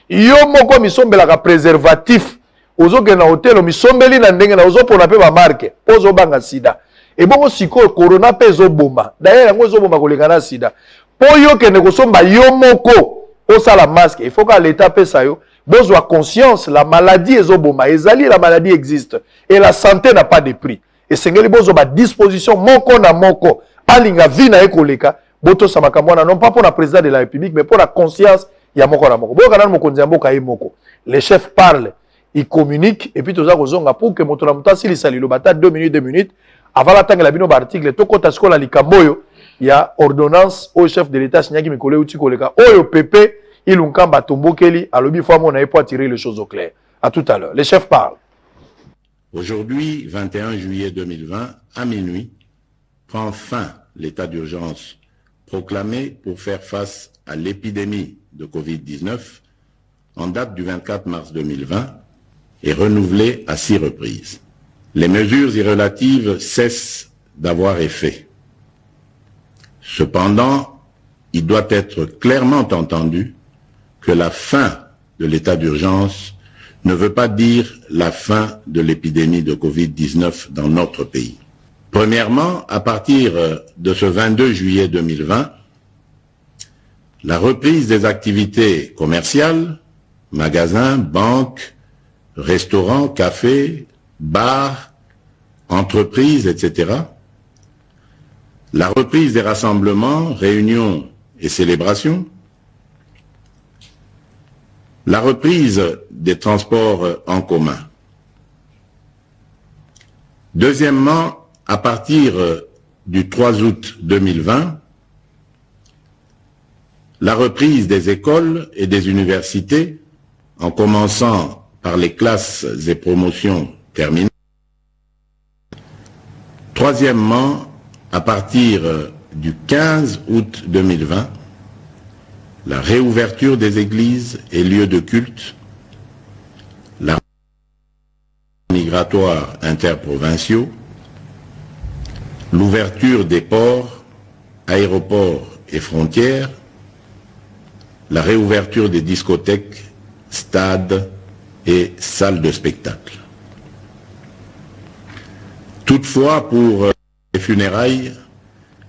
yo moko misombelaka préservatif ozoke na hotel misombeli na ndenge na ozopona pe ba marque pozo banga sida et bongo siko corona pe ezoboma d'ailleurs yango ezoboma koleka na sida po yo kende kosomba yo moko au la masque, il faut que l'État paie ça. Besoin conscience, la maladie est oboma, la maladie existe et la santé n'a pas de prix. Et c'est que les besoins à disposition, moko na moko, alinga vina ekoleka, boto samakamwana non pas pour le président de la République, mais pour la conscience, il y a moko na moko. Boka na moko nzamboka e moko. Les chefs parlent, ils communiquent et puis tout ça kozonga pour que moto na muta sili sali lo bata 2 minutes avant la tanga la bino ba article to kota skola likamboyo. Il y a ordonnance au chef de l'État signé qui me collait au Tikoleka. Oyo Pepe, il unkamba tombokeli, à l'obi fois on n'avait pas tiré les choses au clair. À tout à l'heure. Les chefs parlent. Aujourd'hui, 21 juillet 2020, à minuit, prend fin l'état d'urgence proclamé pour faire face à l'épidémie de Covid-19 en date du 24 mars 2020 et renouvelé à 6 reprises. Les mesures irrelatives cessent d'avoir effet. Cependant, il doit être clairement entendu que la fin de l'état d'urgence ne veut pas dire la fin de l'épidémie de Covid-19 dans notre pays. Premièrement, à partir de ce 22 juillet 2020, la reprise des activités commerciales, magasins, banques, restaurants, cafés, bars, entreprises, etc., la reprise des rassemblements, réunions et célébrations, la reprise des transports en commun. Deuxièmement, à partir du 3 août 2020, la reprise des écoles et des universités, en commençant par les classes et promotions terminales. Troisièmement, à partir du 15 août 2020, la réouverture des églises et lieux de culte, la migratoire interprovinciaux, l'ouverture des ports, aéroports et frontières, la réouverture des discothèques, stades, et salles de spectacle. Toutefois, pour les funérailles,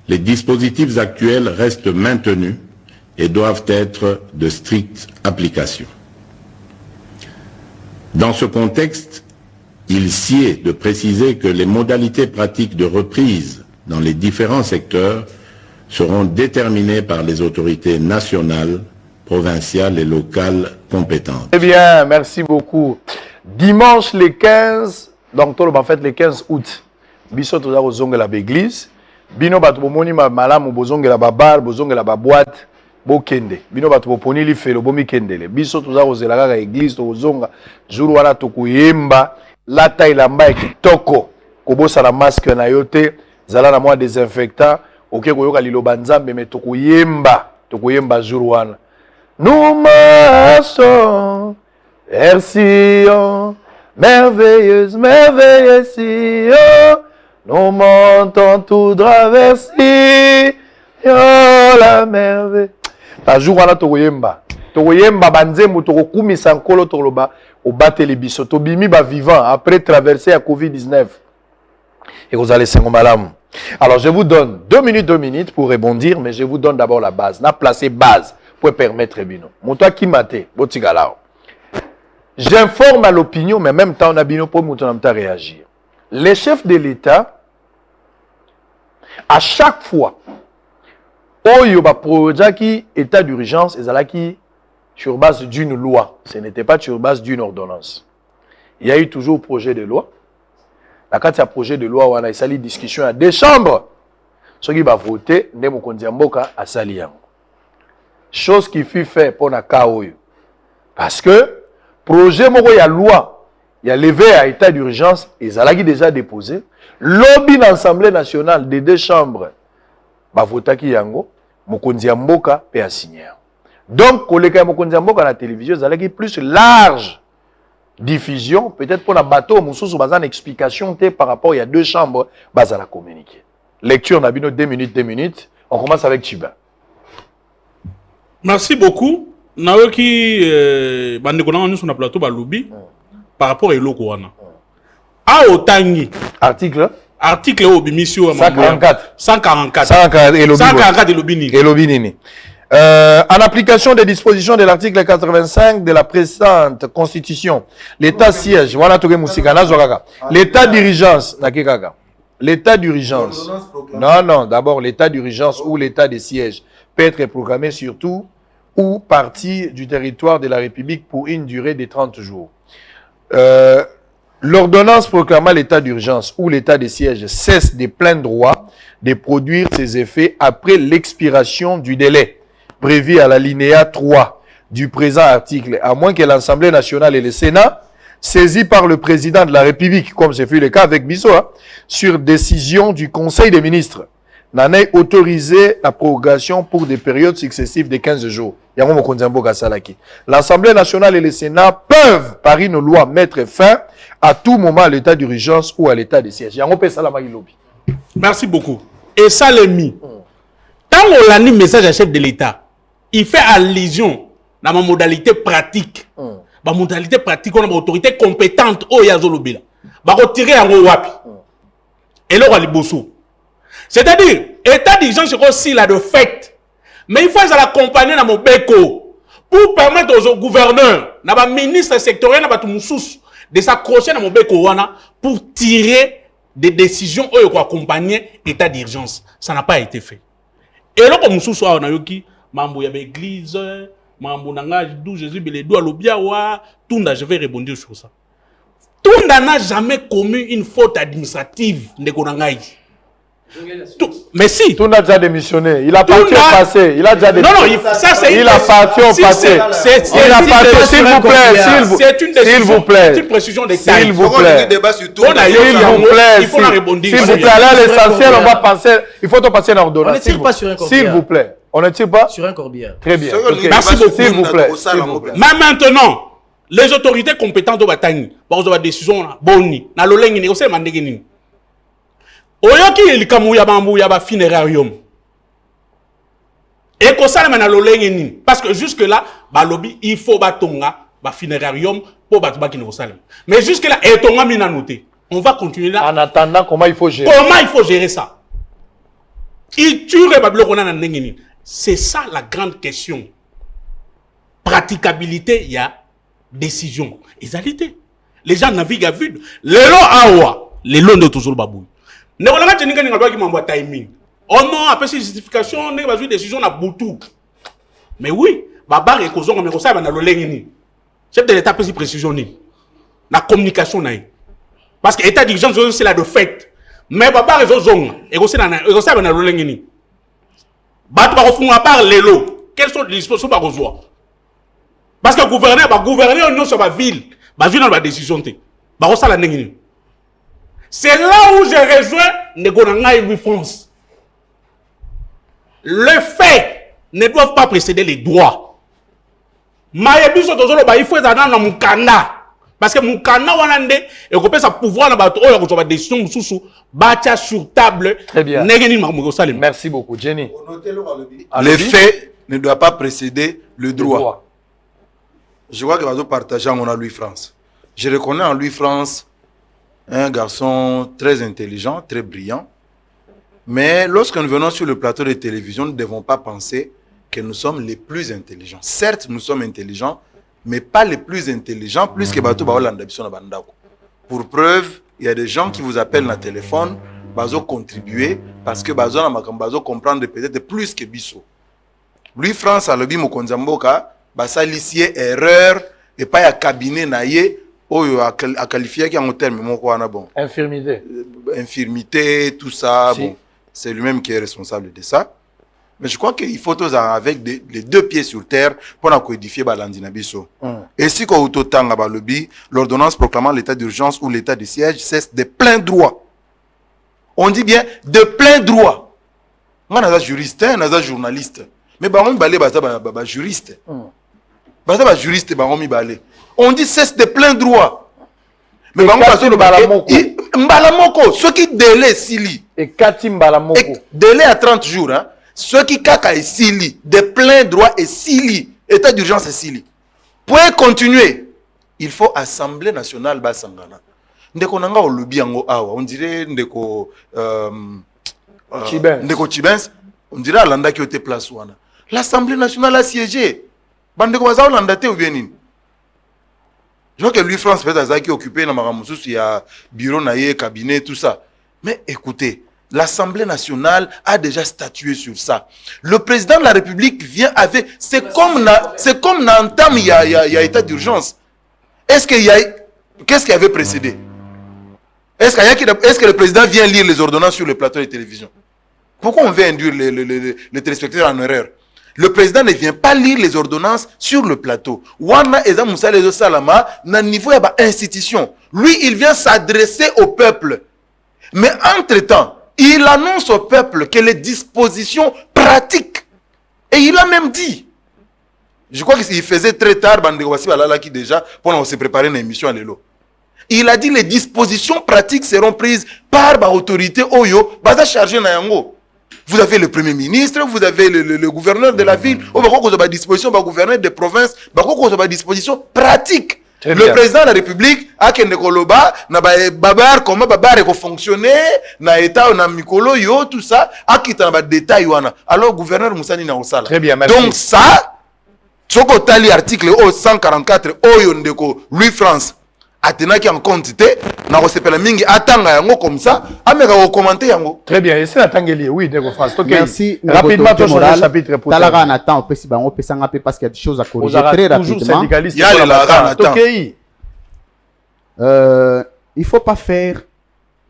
les dispositifs actuels restent maintenus et doivent être de stricte application. Dans ce contexte, il sied de préciser que les modalités pratiques de reprise dans les différents secteurs seront déterminées par les autorités nationales, provinciales et locales compétentes. Eh bien, merci beaucoup. Dimanche le 15, donc en fait le 15 août, biso toza kozongela l'église, bino bato bomoni malamu bozongela babar, bozongela boîte, bokende. Bino bato boponi li felo bomi kendele. Biso toza kozela kaka église tozonga jour wana tokuyemba lata ilamba ya kitoko kobosa la masque na yote zala na mwa désinfectant oke koyoka liloba nzambe me tokuyemba jour wana. Nous marchons vers Sion, merveilleuse, merveilleuse Sion. Nous montons tout droit vers Sion, la merveille. Ta jour wana tokoyemba banzembo tokokumisa nkolo toloba obateli biso tobimi ba vivant après traverser à Covid-19. Et vous allez sengo malamu. Alors je vous donne 2 minutes pour rebondir, mais je vous donne d'abord la base. Na placer base pour permettre bino. Monto qui maté, botigalao. J'informe à l'opinion, mais en même temps on a bino pour monto namta réagir. Les chefs de l'État, à chaque fois, oyo ba projet qui état d'urgence ezalaki sur base d'une loi, ce n'était pas sur base d'une ordonnance. Il y a eu toujours projet de loi. La carte il y a projet de loi, on a eu discussion à 2 chambres. Ceux qui va voter, ne mokonzi mboka a sali yango. Chose qui fut fait pour na kaoyo. Parce que projet moko ya loi, il y a levé à état d'urgence, ils ont déjà déposé. Lobby l'Assemblée nationale des 2 chambres, ba votaki yango, mokonzi mboka pe a signé. Donc, koleka mokonzi mboka na télévision, ils ont plus large diffusion, peut-être pour la bateau, moussousou bazan explication par rapport il y a 2 chambres, bazala communiquer. Lecture nabino 2 minutes. On commence avec Chiba. Merci beaucoup. Naoki bandekona nous sur le plateau balobi par rapport à eloko wana. A otangi article au bimisio 144 elobi nini. En application des dispositions de l'article 85 de la présente constitution, l'état siège, voilà tout l'état d'urgence, l'état d'urgence, non, d'abord l'état d'urgence ou l'état de siège peut être proclamé sur tout ou partie du territoire de la République pour une durée de 30 jours. L'ordonnance proclamant l'état d'urgence ou l'état de siège cesse de plein droit de produire ses effets après l'expiration du délai prévu à l'alinéa 3 du présent article, à moins que l'Assemblée nationale et le Sénat, saisis par le président de la République, comme ce fut le cas avec Bissoa, sur décision du Conseil des ministres, n'en ait autorisé la prorogation pour des périodes successives de 15 jours. L'Assemblée nationale et le Sénat peuvent, par une loi, mettre fin à tout moment à l'état d'urgence ou à l'état de siège. Merci beaucoup. Et ça l'est mis. Quand on a mis message à chef de l'État, il fait allusion dans ma modalité pratique. Ma modalité pratique, on a une autorité compétente au Yazolobila. Va retirer un wapi. Et là, on a bossou. C'est-à-dire, état d'urgence, c'est aussi là de fait. Mais il faut l'accompagner dans mon béco pour permettre aux gouverneurs, aux ministres sectoriels, de s'accrocher dans mon béco pour tirer des décisions pour accompagner l'état d'urgence. Ça n'a pas été fait. Et là, comme nous sommes yoki, mambo ya l'église, mambo nanga d'où Jésus le doigt l'obiawa, Tunda, je vais rebondir sur ça. Tunda n'a jamais commis une faute administrative de Konangaï. Mais si. Tunda a déjà démissionné. Il a parti au passé. Il a déjà démissionné. Non, ça c'est. Il a parti au passé. Il a parti. S'il vous plaît. C'est une décision. S'il vous plaît. C'est une précision de taille. S'il vous plaît. Il faut la rebondir. S'il vous plaît. Là, l'essentiel, on va passer. Il faut passer l'ordonnance. On ne tire pas sur un corbillard. S'il vous plaît. On ne tire pas sur un corbillard. Très bien. Merci beaucoup. S'il vous plaît. Mais maintenant, les autorités compétentes de Batani, par exemple, décision boni, na lolengi, on sait mandegini. Oyoki elikamu ya bambu ya ba funerarium. Et ko sala na lolengi ni parce que jusque là ba lobby il faut batonga ba funérarium pour battre qui ne salem. Mais jusque là et ton ami n'a noté. On va continuer là. En attendant, comment il faut gérer? Comment il faut gérer ça? Il tue les. C'est ça la grande question. Praticabilité, il y a décision. Égalité. Les gens naviguent à vide. Les lots awa, les lots de toujours babou. Ne voilà pas qui m'envoie timing. Oh non, après cette justification, on a une décision à boutou. Mais oui, babar et causon, mais ça va dans le lengini. Chef de l'État peut s'y précisionner. La communication naïe. Parce que l'état d'urgence, c'est là de fait. Mais babar et causon, et ça va dans le lengini. Bat par au à part les lots. Quelles sont les dispositions par au parce que le gouverneur va gouverner au nom sur ma ville. Ma ville dans la décision. C'est là où j'ai rejoint Negonanga et France. Les faits ne doivent pas précéder les droits. Il faut être dans mon canard. Parce que mon canard, et qu'on peut sa pouvoir dans la décision sur table. Très bien. Merci beaucoup, Jenny. Les faits ne doivent pas précéder le droit. Je crois que nous partageons en Louis France. Je reconnais en Louis France un garçon très intelligent, très brillant. Mais lorsque nous venons sur le plateau de télévision, nous ne devons pas penser que nous sommes les plus intelligents. Certes, nous sommes intelligents, mais pas les plus intelligents, plus que Bato Baolanda Bissona Bandako. Pour preuve, il y a des gens qui vous appellent dans le téléphone, Bazo contribuer, parce que Bazo comprendre peut-être plus que Bisso. Louis France a le bim au Konzamboka, Basa lissier erreur, et pas un cabinet naïe, a qualifié qui en terme, mon quoi, bon. Infirmité. Infirmité, tout ça, si. Bon. C'est lui-même qui est responsable de ça. Mais je crois qu'il faut tous avec les deux pieds sur terre pour codifier Balandina Bisso. Et si quand on lobby, l'ordonnance proclamant l'état d'urgence ou l'état de siège cesse de plein droit. On dit bien de plein droit. Moi, je suis juriste, je suis journaliste. Mais on est juriste. Juriste, on dit cesse de plein droit. Mais Mbalamoko, ceux qui délai Sili. Et Kati Mbalamoko. Délai à 30 jours, hein. Ceux qui kaka et Sili, de plein droit et Sili, état d'urgence et Sili. Pour continuer, il faut Assemblée nationale Basangana. Ndeko nanga au lobby yango awa, on dirait ndeko Chibens, on dirait Alanda qui était place wana. L'Assemblée nationale a siégé. Bandeko baza Olanda te ou bien nini? Je vois que lui France peut-être qui est occupé dans Maramoussous, il y a bureau naïe, cabinet, tout ça. Mais écoutez, l'Assemblée nationale a déjà statué sur ça. Le président de la République vient avec... C'est comme n'entame, il y a état d'urgence. Est-ce qu'il y avait précédé? Est-ce que le président vient lire les ordonnances sur le plateau de télévision? Pourquoi on veut induire les téléspectateurs en erreur? Le président ne vient pas lire les ordonnances sur le plateau. Wana Eza Moussa Lezo Salama, na niveau de l'institution. Lui, il vient s'adresser au peuple. Mais entre-temps, il annonce au peuple que les dispositions pratiques. Et il a même dit. Je crois qu'il faisait très tard, qui déjà, pour se préparer une émission à l'élo. Il a dit les dispositions pratiques seront prises par l'autorité Oyo, basa chargé na yango. Vous avez le premier ministre, vous avez le gouverneur de la ville, vous avez des dispositions, le gouverneur de province, vous avez des dispositions pratiques. Le président de la République a que Nekoloba, na babar comment babar est fonctionner, na état na mikolo yo tout ça, a qui dans des détails wana. Alors gouverneur Moussani na osala. Très bien, merci. Donc ça, soko tali article 144 oyo ndeko Louis France atena qui en quantité na recepela mingi atanga yango comme ça ameka ko commenter yango. Très bien, et c'est la tangeli oui ndeko France. OK. Merci. Rapidement ton chapitre pour Talara en attend peut si bango peut s'en parce qu'il y a des choses à corriger très rapidement. Il y a la il faut pas faire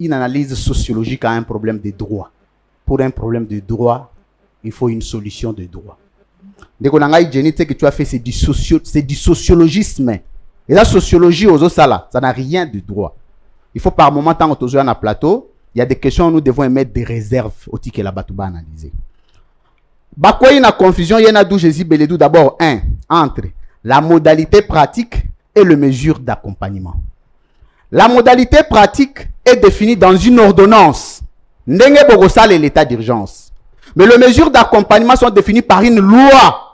une analyse sociologique à un problème de droit. Pour un problème de droit, il faut une solution de droit. Ndeko nangai Jenny que tu as fait c'est du sociologisme. Et la sociologie aux Osala, ça n'a rien de droit. Il faut par moment, tant qu'on est à plateau, il y a des questions où nous devons émettre des réserves au ticket là-bas tout bas analyser. Bakwa y a confusion, il y en a d'où Jésus Beledou d'abord entre la modalité pratique et le mesure d'accompagnement. La modalité pratique est définie dans une ordonnance. Ndenge Bogosal et l'état d'urgence. Mais les mesures d'accompagnement sont définies par une loi.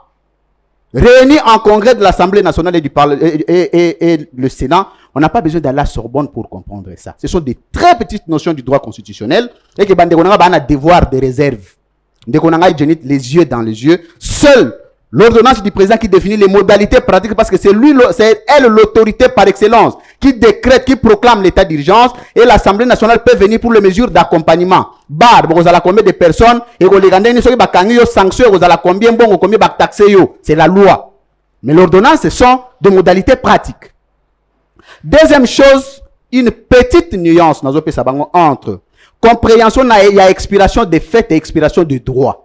réunis en congrès de l'Assemblée nationale et, et le Sénat, on n'a pas besoin d'aller à Sorbonne pour comprendre ça. Ce sont des très petites notions du droit constitutionnel et que Bandekonanga a un devoir de réserve. Bandekonanga les yeux dans les yeux. Seul l'ordonnance du président qui définit les modalités pratiques, parce que c'est elle l'autorité par excellence qui décrète, qui proclame l'état d'urgence, et l'Assemblée nationale peut venir pour les mesures d'accompagnement. Bar, vous avez combien de personnes, et vous regardez, vous avez sanctions, vous avez combien de taxes, c'est la loi. Mais l'ordonnance, ce sont des modalités pratiques. Deuxième chose, une petite nuance entre compréhension et expiration des faits et expiration de droits.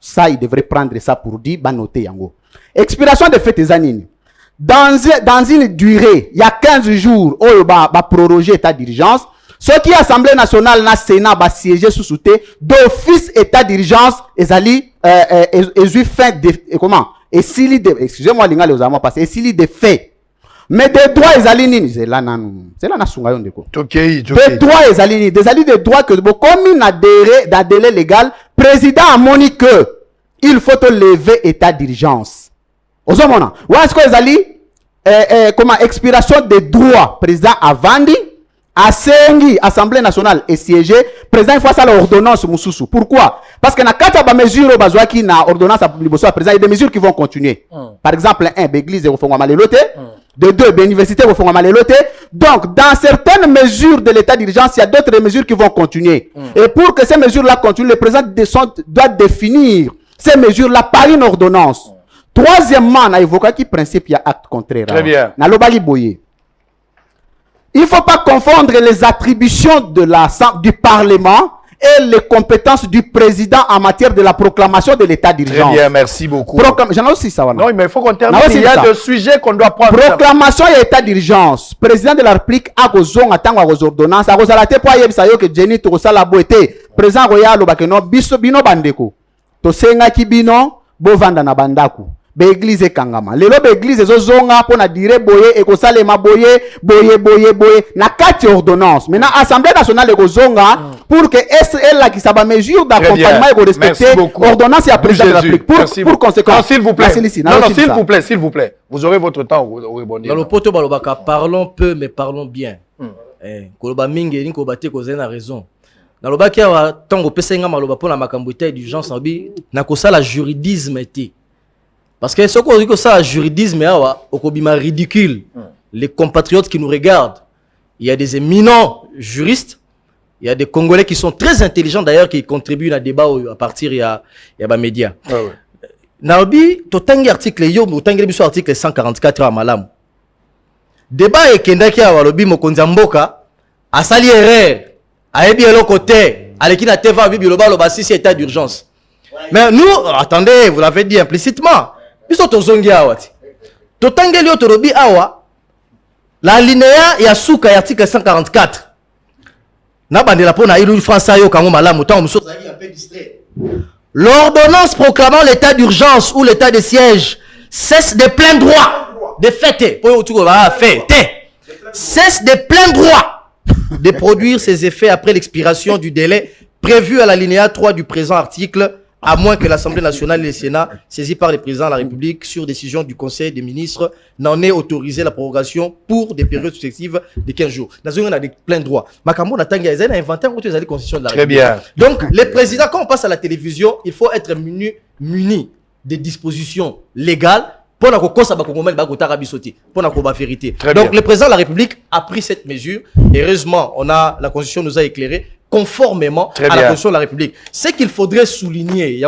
Ça, il devrait prendre ça pour dire, noter yango. Expiration des faits et zanine. Dans une durée, il y a 15 jours, où il va proroger état d'urgence. Ce qui est Assemblée nationale, na Sénat, va siéger sous souté d'office état d'urgence, et fin de, comment? Et s'il y excusez-moi, les gars, les amants passés, et s'il y des faits. Mais des droits, c'est là, c'est là, des droits, des droits que, comme un délai légal, président a moni que il faut lever état d'urgence. Aux hommes, où est-ce que comment expiration des droits, président a vendu, a sengi, Assemblée nationale et siégé, président il faut ça l'ordonnance mususu. Pourquoi? Parce que na kata ba mesure bazwa ki na ordonnance à président, il y a des mesures qui vont continuer. Par exemple, l'église au fond malelote, de deux, l'université au fond malelote. Donc, dans certaines mesures de l'état d'urgence, il y a d'autres mesures qui vont continuer. Et pour que ces mesures-là continuent, le président doit définir ces mesures-là par une ordonnance. Troisièmement, on a évoqué qui principe il y a acte contraire. Très bien. Il ne faut pas confondre les attributions du Parlement et les compétences du président en matière de la proclamation de l'état d'urgence. Très bien, merci beaucoup. J'en ai aussi ça. Non, mais il faut qu'on termine. Il y a des sujets qu'on doit prendre. Proclamation et état d'urgence. Président de la République a besoin d'attendre aux ordonnances. A besoin de que Jenny Tosala Boete. Président Royal Obakeno biso bino bandeko. Tosenga ki bino bo vanda na bandaku. Be église kangama. Lelo be église ezozonga pona dire boye ekosalema boye na kati ordonnance. Maintenant Assemblée nationale ekozonga pour que elle là qui ça va mesure d'accompagnement et respecter ordonnance et à président de la République pour conséquence. S'il vous plaît. Non, s'il vous plaît. Vous aurez votre temps au rebondir. Dans le poto balobaka parlons peu mais parlons bien. Koloba mingi ni kobate kozena raison. Dans le baki awa tango pesenga maloba pona makambo état d'urgence na kosala juridisme été. Parce que ce qu'on dit que ça, juridisme, c'est ridicule. Les compatriotes qui nous regardent, il y a des éminents juristes, il y a des Congolais qui sont très intelligents d'ailleurs, qui contribuent à débat à partir de des médias. Naobi, totangi article yo, totangi biso article 144 à Malam. Débat et kendaki à Walobi Mokonzamboka, a sali erreur, a ebi elo côté, a l'équipe na teva bibi loba loba si c'est état d'urgence. Mais nous, attendez, vous l'avez dit implicitement. Biso tozongi awa ti. Totangeli yo torobi awa la linéa ya suka ya article 144. Na bandela pona ilu français yo kango malamu tant muso zali un peu distrait. L'ordonnance proclamant l'état d'urgence ou l'état de siège cesse de plein droit de fêter. Cesse de plein droit de produire ses effets après l'expiration du délai prévu à la linéa 3 du présent article, à moins que l'Assemblée nationale et le Sénat, saisis par le président de la République sur décision du Conseil des ministres, n'en ait autorisé la prorogation pour des périodes successives de 15 jours. Dans une on a des pleins droits. Makambo Natanga a inventé la constitution de la République. Très bien. Donc, les présidents, quand on passe à la télévision, il faut être muni des dispositions légales pour la vérité. Donc, le président de la République a pris cette mesure. Heureusement, la Constitution nous a éclairé conformément à la Constitution de la République. Ce qu'il faudrait souligner,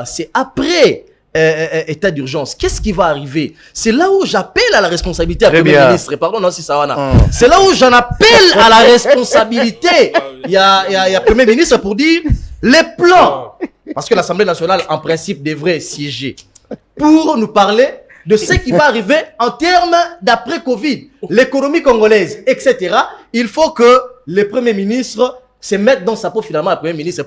c'est après état d'urgence. Qu'est-ce qui va arriver? C'est là où j'appelle à la responsabilité à Premier ministre. Pardon, non, c'est ça. C'est là où j'en appelle à la responsabilité. Il y a Premier ministre pour dire les plans. Parce que l'Assemblée nationale, en principe, devrait siéger pour nous parler de ce qui va arriver en termes d'après-Covid, l'économie congolaise, etc. Il faut que le Premier ministre se mette dans sa peau finalement, le Premier ministre.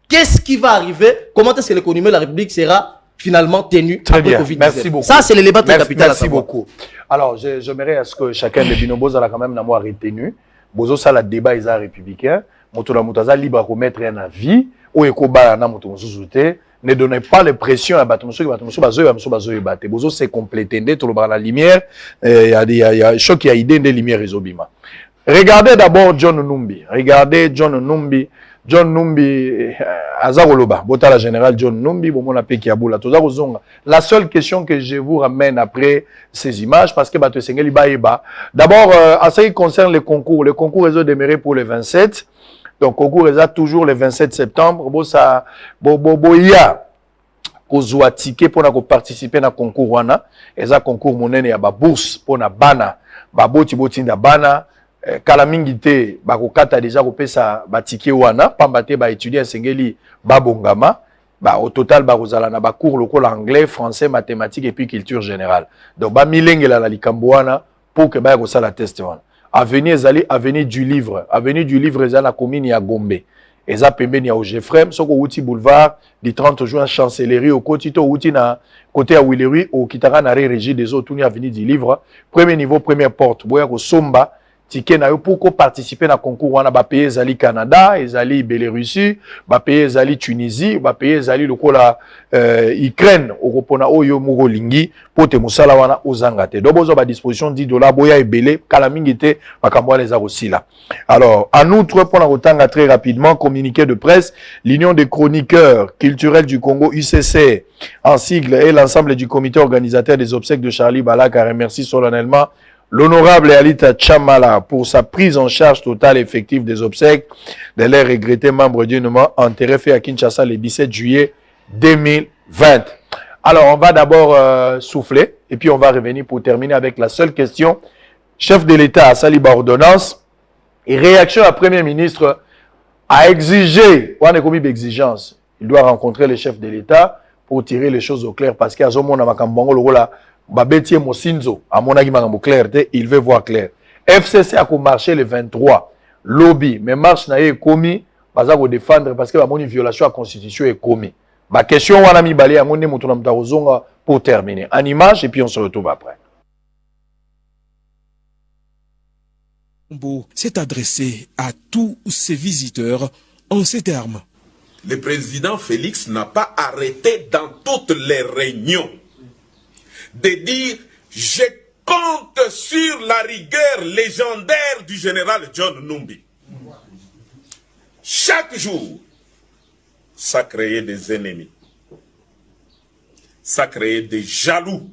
Qu'est-ce qui va arriver? Comment est-ce que l'économie de la République sera finalement tenue après Covid-19? Merci beaucoup. Ça, c'est l'élément très capital. Merci beaucoup. Alors, j'aimerais à ce que chacun des binobos a quand même retenu. Bozo, ça, le débat, ils sont républicains. Motola Moutaza libre à remettre un avis. ou ekoba na moto mosusu te. Ne donnez pas les pressions à Batomoso, Bozo c'est complété, la lumière, il y a choc qui a idée des lumières Izobima. Regardez d'abord John Numbi. John Numbi, Azaroloba, Botala général John Numbi, Bomona Pekiaboula, Tozarozonga. La seule question que je vous ramène après ces images, parce que Bato Sengeli Baeba. D'abord, en ce qui concerne les concours ont démarré pour le 27. Donc, concours est toujours le 27 septembre. Bon, ça, ya kozwa ticket pour participer na concours wana. Eza concours monene ya ba bourse pour na bana. Ba boti na bana. Kala mingi te bakokata déjà kopesa ba ticket wana. Pambate ba étudier sengeli babongama. Au total bakozala na ba cours lokola anglais, français, mathématiques et puis culture générale. Donc ba milengela la likambo wana pour que ba kosala test wana. Avenue du livre eza na commune ya Gombe. Eza pembeni ya Ogefrem, soko uti boulevard du 30 juin chancellerie au kotito uti na côté ya Willery au kitaka na régie des autres ni avenue du livre, premier niveau première porte. Boya ko somba ticket na yo pour participer na concours wana ba payer ezali Canada, ezali Bélarussie, ba payer ezali Tunisie, ba payer ezali lokola Ukraine okopona oyo moko lingi pote musala wana ozanga te. Do bozo ba disposition $10 boya ebele kala mingi te makambo les arosila. Alors, en outre pour la rotanga très rapidement communiqué de presse, l'Union des chroniqueurs culturels du Congo UCC en sigle et l'ensemble du comité organisateur des obsèques de Charlie Balaka remercie solennellement l'honorable Alita Chamala pour sa prise en charge totale et effective des obsèques de l'air regretté membre du gouvernement enterré fait à Kinshasa le 17 juillet 2020. Alors, on va d'abord souffler et puis on va revenir pour terminer avec la seule question. Chef de l'État à Saliba ordonnance et réaction à Premier ministre a exigé, on a commis d'exigence, il doit rencontrer le chef de l'État pour tirer les choses au clair parce qu'il y a un Makambongo Logola Babetier Mosinzo, à mon avis, il veut voir clair. FCC a marché le 23. Lobby, mais marche n'a pas commis, pas à défendre parce que la violation à la Constitution est commis. Ma question, on a mis balé à mon pour terminer. En image, et puis on se retrouve après. S'est adressé à tous ses visiteurs en ces termes. Le président Félix n'a pas arrêté dans toutes les réunions de dire « Je compte sur la rigueur légendaire du général John Numbi ». Chaque jour, ça créait des ennemis, ça créait des jaloux.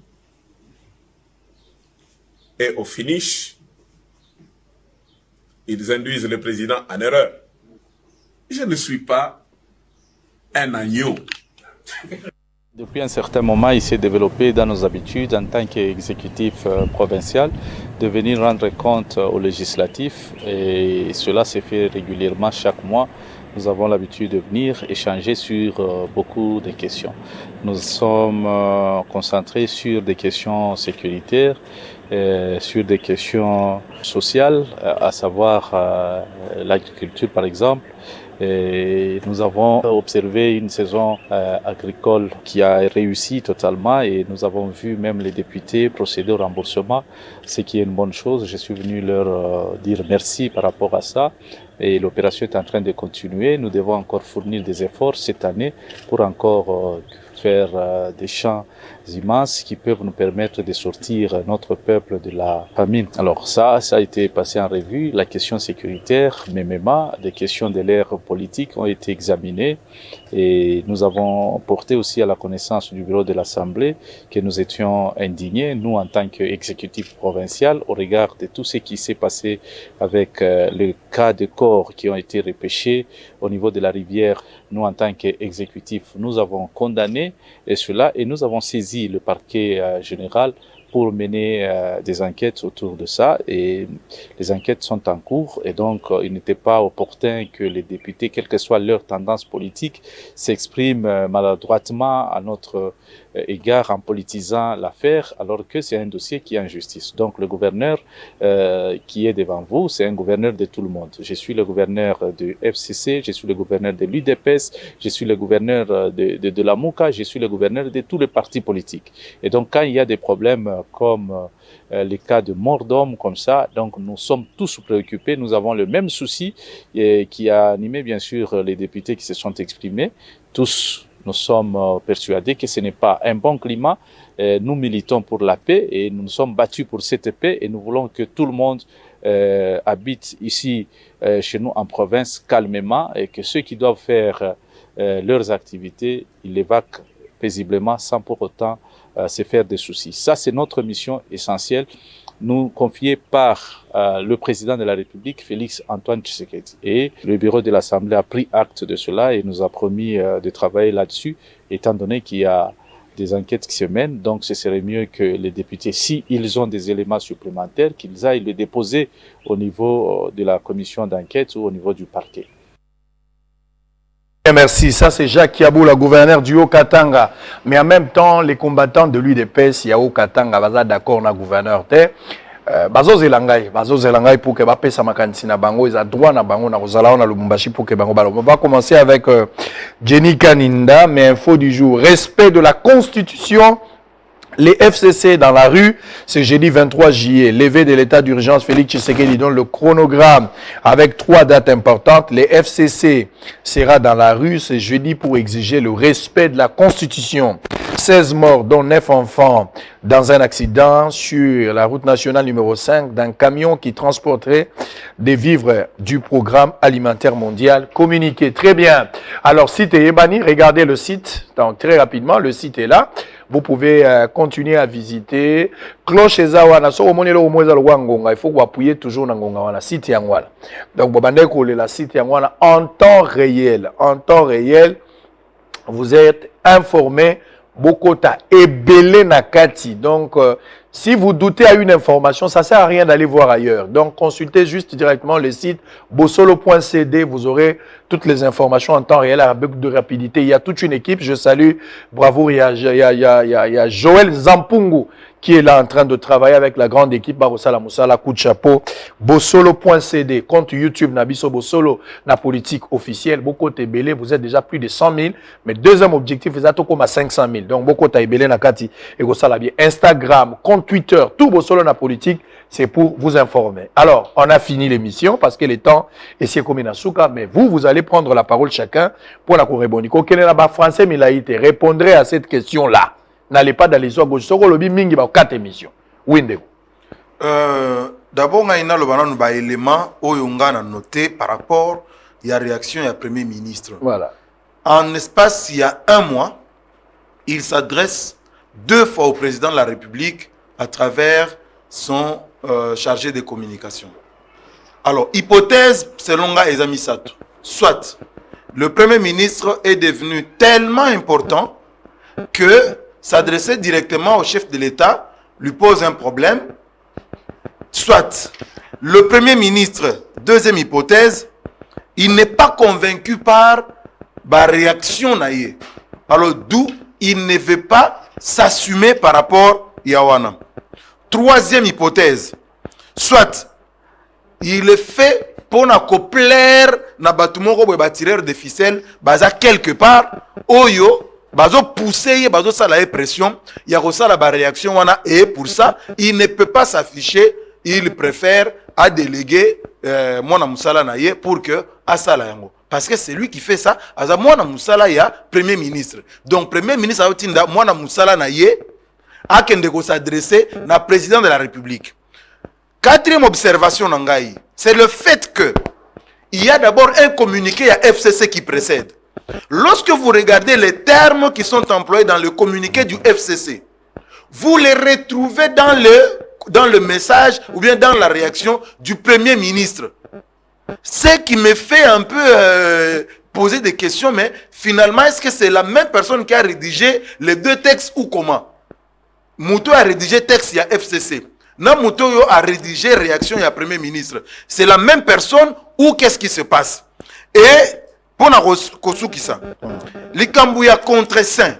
Et au finish, ils induisent le président en erreur. Je ne suis pas un agneau. Depuis un certain moment, il s'est développé dans nos habitudes en tant qu'exécutif provincial de venir rendre compte aux législatifs et cela s'est fait régulièrement chaque mois. Nous avons l'habitude de venir échanger sur beaucoup de questions. Nous sommes concentrés sur des questions sécuritaires, sur des questions sociales, à savoir l'agriculture par exemple. Et nous avons observé une saison agricole qui a réussi totalement et nous avons vu même les députés procéder au remboursement, ce qui est une bonne chose. Je suis venu leur dire merci par rapport à ça et l'opération est en train de continuer. Nous devons encore fournir des efforts cette année pour encore faire des champs immenses qui peuvent nous permettre de sortir notre peuple de la famine. Alors ça a été passé en revue. La question sécuritaire, même des questions de l'ère politique ont été examinées et nous avons porté aussi à la connaissance du bureau de l'Assemblée que nous étions indignés, nous en tant qu'exécutif provincial, au regard de tout ce qui s'est passé avec le cas de corps qui ont été repêchés au niveau de la rivière. Nous en tant qu'exécutif, nous avons condamné cela et nous avons saisi le parquet général pour mener des enquêtes autour de ça et les enquêtes sont en cours et donc il n'était pas opportun que les députés, quelle que soit leur tendance politique, s'expriment maladroitement à notre égard en politisant l'affaire alors que c'est un dossier qui est en justice. Donc le gouverneur qui est devant vous, c'est un gouverneur de tout le monde. Je suis le gouverneur du FCC, je suis le gouverneur de l'UDPS, je suis le gouverneur de la MOUCA, je suis le gouverneur de tous les partis politiques. Et donc quand il y a des problèmes comme les cas de mort d'homme comme ça. Donc nous sommes tous préoccupés, nous avons le même souci qui a animé bien sûr les députés qui se sont exprimés. Tous nous sommes persuadés que ce n'est pas un bon climat. Nous militons pour la paix et nous nous sommes battus pour cette paix et nous voulons que tout le monde habite ici chez nous en province calmement et que ceux qui doivent faire leurs activités, ils les vaquent paisiblement sans pour autant se faire des soucis. Ça, c'est notre mission essentielle, nous confiée par le président de la République, Félix Antoine Tshisekedi. Et le bureau de l'Assemblée a pris acte de cela et nous a promis de travailler là-dessus, étant donné qu'il y a des enquêtes qui se mènent. Donc, ce serait mieux que les députés, s'ils ont des éléments supplémentaires, qu'ils aillent les déposer au niveau de la commission d'enquête ou au niveau du parquet. Merci. Ça, c'est Jacques Kiabou, le gouverneur du Haut-Katanga. Mais en même temps, les combattants de l'UDPS, il y a Haut-Katanga, ils sont d'accord avec le gouverneur. Bazo Zelangai pour que bapesa makanisi na bango, ils ont droit na bango na kozala na Lubumbashi pour que bango balo. On va commencer avec Jenny Kaninda, mais info du jour. Respect de la Constitution. Les FCC dans la rue, c'est jeudi 23 juillet. Levée de l'état d'urgence, Félix Tshisekedi donne le chronogramme avec 3 dates importantes. Les FCC sera dans la rue, c'est jeudi pour exiger le respect de la Constitution. 16 morts, dont 9 enfants, dans un accident sur la route nationale numéro 5 d'un camion qui transporterait des vivres du programme alimentaire mondial communiqué. Très bien. Alors, site Ebani, regardez le site. Donc, très rapidement, le site est là. Vous pouvez continuer à visiter. Cloche Ezawana, so omonelo omweza lwangonga, il faut que vous appuyez toujours dans Ngonga, site Yangwala. Donc, bobande ko la site Yangwala en temps réel. En temps réel, vous êtes informé. Bokota ebele nakati. Donc, si vous doutez à une information, ça ne sert à rien d'aller voir ailleurs. Donc, consultez juste directement le site bosolo.cd. Vous aurez toutes les informations en temps réel avec de rapidité. Il y a toute une équipe. Je salue, bravo, il y a Joël Zampungu qui est là en train de travailler avec la grande équipe Barosala Moussala, coup de chapeau. Bosolo.cd, compte YouTube Nabiso Bosolo, la politique officielle. Boko Tebele, vous êtes déjà plus de 100 000. Mais deuxième objectif, vous êtes comme à 500 000. Donc, Boko Tebele Nakati et Gosala bien. Instagram, compte Twitter, tout Bosolo la politique, c'est pour vous informer. Alors, on a fini l'émission parce que le temps est si comme Inasuka, mais vous allez prendre la parole chacun pour la Corébonico. Quel est la français Milaïté? Répondrez à cette question-là. N'allez pas dans les autres. Soko lobi mingi ba 4 émissions. Windeko. D'abord, on a un élément où on a noté par rapport à la réaction du Premier ministre. Voilà. En espace, il y a 1 mois, il s'adresse 2 fois au président de la République à travers son chargé de communication. Alors, hypothèse selon Ezami Sato. Soit le Premier ministre est devenu tellement important que s'adresser directement au chef de l'État lui pose un problème. Soit le Premier ministre, deuxième hypothèse, il n'est pas convaincu par la réaction naïe. Alors d'où il ne veut pas s'assumer par rapport à Yawana. Troisième hypothèse, soit il le fait pour plaire na batumoko ba tireur de ficelle baza quelque part oyo bazo pousser bazo ça la pression il y a ça la réaction wana et pour ça il ne peut pas s'afficher, il préfère à déléguer mona musala naye pour que asala yango parce que c'est lui qui fait ça aza mona musala ya premier ministre. Donc premier ministre a tinda mona musala naye akende ko s'adresser na président de la République. Quatrième observation nangai, c'est le fait que il y a d'abord un communiqué à FCC qui précède. Lorsque vous regardez les termes qui sont employés dans le communiqué du FCC, vous les retrouvez dans le message ou bien dans la réaction du Premier ministre. Ce qui me fait un peu poser des questions, mais finalement, est-ce que c'est la même personne qui a rédigé les 2 textes ou comment? Mouto a rédigé texte, il y a FCC. Namuto a rédigé réaction, il y a Premier ministre. C'est la même personne ou qu'est-ce qui se passe? Et pour la Kosukisa, les Kambouya contre saint.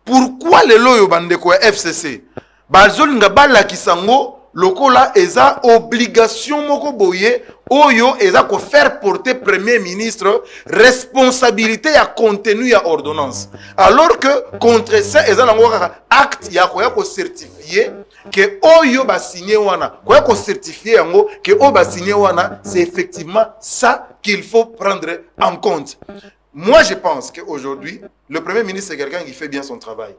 Pourquoi les loyo bandeko FCC? Bazol nga bala kisango lokola eza obligation moko boye oyo eza ko faire porter premier ministre responsabilité ya contenu ya ordonnance, alors que contre ça eza nango acte ya ko certifier que oyo ba signé wana ko certifier yango que oyo ba signé wana c'est effectivement ça qu'il faut prendre en compte. Moi je pense qu'aujourd'hui le premier ministre c'est quelqu'un qui fait bien son travail,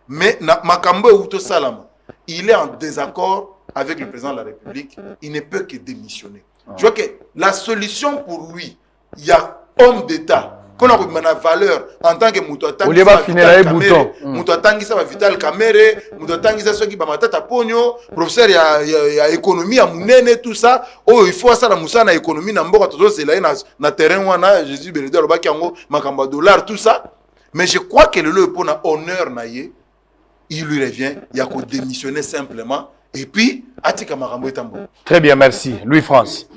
mais makambo uto salama il est en désaccord avec le président de la République, il ne peut que démissionner. Je vois que la solution pour lui, il y a homme d'État, qu'on a une valeur en tant que Moutouatangi, Vital Kamere, Moutouatangi, ceux qui battent Pogno, professeur il y a économie, à Mounene, tout ça. Oh, il faut ça la moussa na économie, na mboka todo c'est là na terrain wana Jésus Bénédicte le bakiango, makamba dollar, tout ça. Mais je crois que le pour na honneur naie, il lui revient, il y a qu'à démissionner simplement. Et puis, Atika Marambo est en bon. Très bien, merci. Louis-France.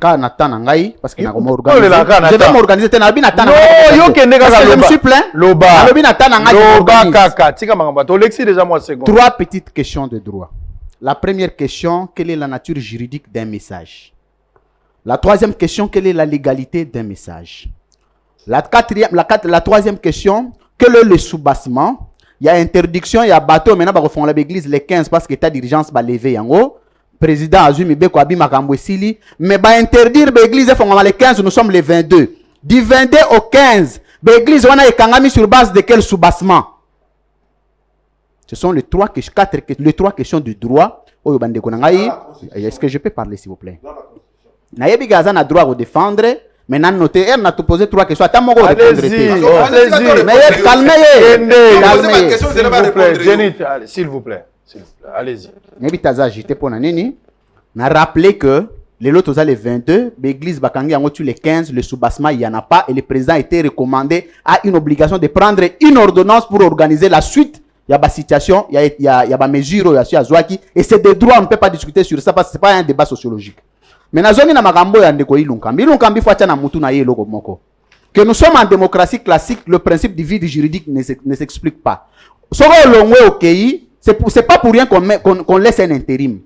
Quand Nathan Ngai, parce qu'il a organisé. Je vais m'organiser. Nathan. Non, je me suis plaint. Loba. Loba Kaka. Tika Marambo. Alexis déjà moi seconde. 3 petites questions de droit. La première question, quelle est la nature juridique d'un message? La troisième question, quelle est la légalité d'un message? La troisième question, quel est le soubassement? Il y a interdiction, il y a bateau, maintenant, ils refont l'église les 15 parce que l'état d'urgence va lever en haut. Président Azumi Beko Abi Makambwesili. Mais va interdire l'église les 15, nous sommes les 22. Du 22 au 15, l'église on a ekangami sur base de quel soubassement? Ce sont les trois questions de droit. Est-ce que je peux parler s'il vous plaît? Nayebi Gazan a droit de défendre. Maintenant, notez, elle n'a posé 3 questions. Attends, mon gars, calmez-vous. S'il vous plaît. Allez-y. Nebitaza, j'étais pour Nanini. On a rappelé que les lots les 22, l'église Bakangi a les 15, le soubassement, il n'y en a pas. Et le président a été recommandé à une obligation de prendre une ordonnance pour organiser la suite. Il y a des situations, il y a des mesures, il y a Zouaki. Et c'est des droits, on ne peut pas discuter sur ça parce que ce n'est pas un débat sociologique. Mais que nous sommes en démocratie classique, le principe du vide juridique ne s'explique pas. C'est pas pour rien qu'on laisse un intérim.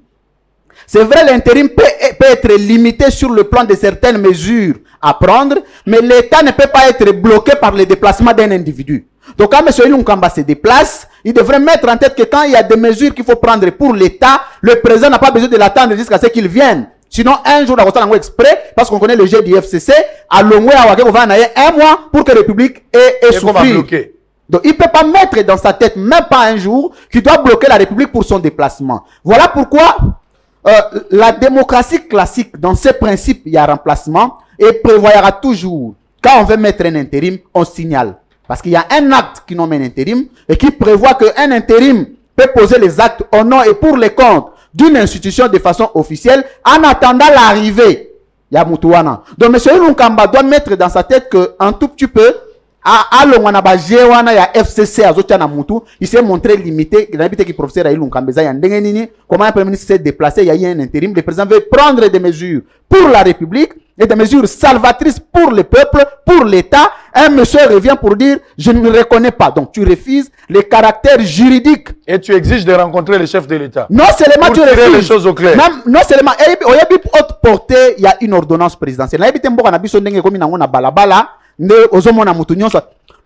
C'est vrai, l'intérim peut être limité sur le plan de certaines mesures à prendre, mais l'État ne peut pas être bloqué par le déplacement d'un individu. Donc quand M. Ilunkamba se déplace, il devrait mettre en tête que quand il y a des mesures qu'il faut prendre pour l'État, le président n'a pas besoin de l'attendre jusqu'à ce qu'il vienne. Sinon, un jour, on va exprès, parce qu'on connaît le jeu du FCC, à l'ongwe, on va en aller 1 mois pour que la République ait souffert. Donc, il ne peut pas mettre dans sa tête, même pas un jour, qu'il doit bloquer la République pour son déplacement. Voilà pourquoi la démocratie classique, dans ses principes, il y a remplacement et prévoira toujours, quand on veut mettre un intérim, on signale. Parce qu'il y a un acte qui nomme un intérim et qui prévoit qu'un intérim peut poser les actes au nom et pour les comptes d'une institution de façon officielle en attendant l'arrivée. Il y a Moutouana. Donc, M. Ilunkamba doit mettre dans sa tête qu'un tout petit peu, il s'est montré limité. Il a dit que le professeur comment un premier ministre s'est déplacé, il y a eu un intérim. Le président veut prendre des mesures pour la République et des mesures salvatrices pour le peuple, pour l'État. Un monsieur revient pour dire je ne le reconnais pas. Donc tu refuses le caractère juridique. Et tu exiges de rencontrer le chef de l'État. Non seulement tu refuses les choses au clair. Même, non seulement au Yabip haute portée, il y a une ordonnance présidentielle.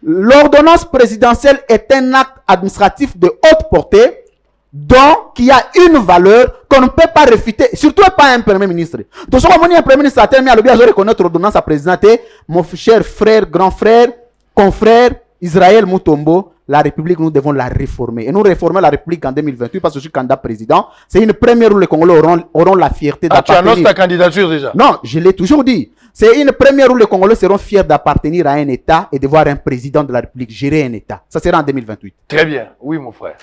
L'ordonnance présidentielle est un acte administratif de haute portée, donc qui a une valeur qu'on ne peut pas réfuter, surtout pas un premier ministre. Donc, si on a un premier ministre à terminer, il faut reconnaître l'ordonnance à présidenter. Mon cher frère, grand frère, confrère, Israël Moutombo, la République, nous devons la réformer. Et nous réformer la République en 2028 parce que je suis candidat président. C'est une première où les Congolais auront la fierté d'appartenir. Tu annonces ta candidature déjà? Non, je l'ai toujours dit. C'est une première où les Congolais seront fiers d'appartenir à un État et de voir un président de la République gérer un État. Ça sera en 2028. Très bien. Oui, mon frère.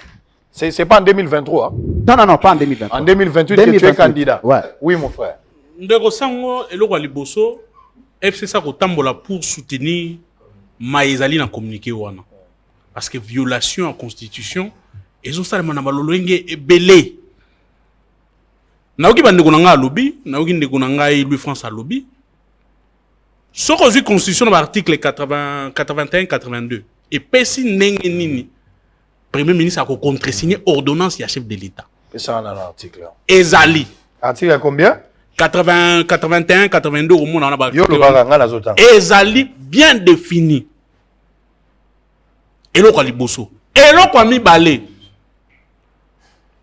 C'est pas en 2023. Hein? Non, pas en 2023. En 2028, que tu es candidat. Ouais. Oui, mon frère. Ndeko Sango et le Liboso, FCC Kotambola pour soutenir Maïzali dans communiqué wana. Parce que violation en constitution, ils ont ça le malolenge et belé. Naoki bandeko nanga lobby, naoki ndeko nanga Louis France à lobby. Ce que la constitution dans l'article 81-82 et pesi nini premier ministre a contresigné ordonnance et chef de l'État. Et ça, on a l'article. Ezali. Article à combien? 80, 81, 82 au monde. Ezali bien défini. Et l'autre liboso. Et l'autre a mis balai.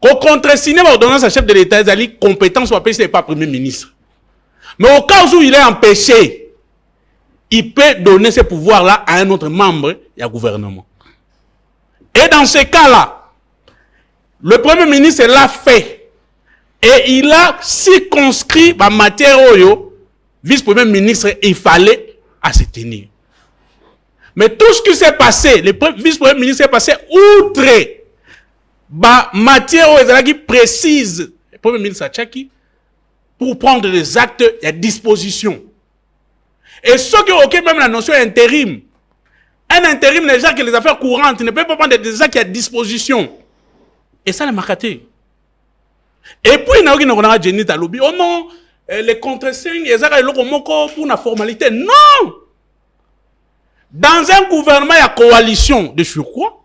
Au contre-signé l'ordonnance à chef de l'État, Ezali compétence ou appelé pas premier ministre. Mais au cas où il est empêché, il peut donner ce pouvoir-là à un autre membre du gouvernement. Et dans ce cas-là, le premier ministre l'a fait. Et il a circonscrit la matière où vice-premier ministre, il fallait à se tenir. Mais tout ce qui s'est passé, le vice-premier ministre est passé outre la matière où il précise, le premier ministre a tchaki, pour prendre des actes à disposition. Et ceux qui occupent même la notion intérim, un intérim déjà que les affaires courantes ne peuvent pas prendre des actes à disposition. Et ça, le marqué. Et puis, il y a un génie à lobby. Oh non, les contre-signes, ils ont pour la formalité. Non! Dans un gouvernement, il y a coalition de surcroît.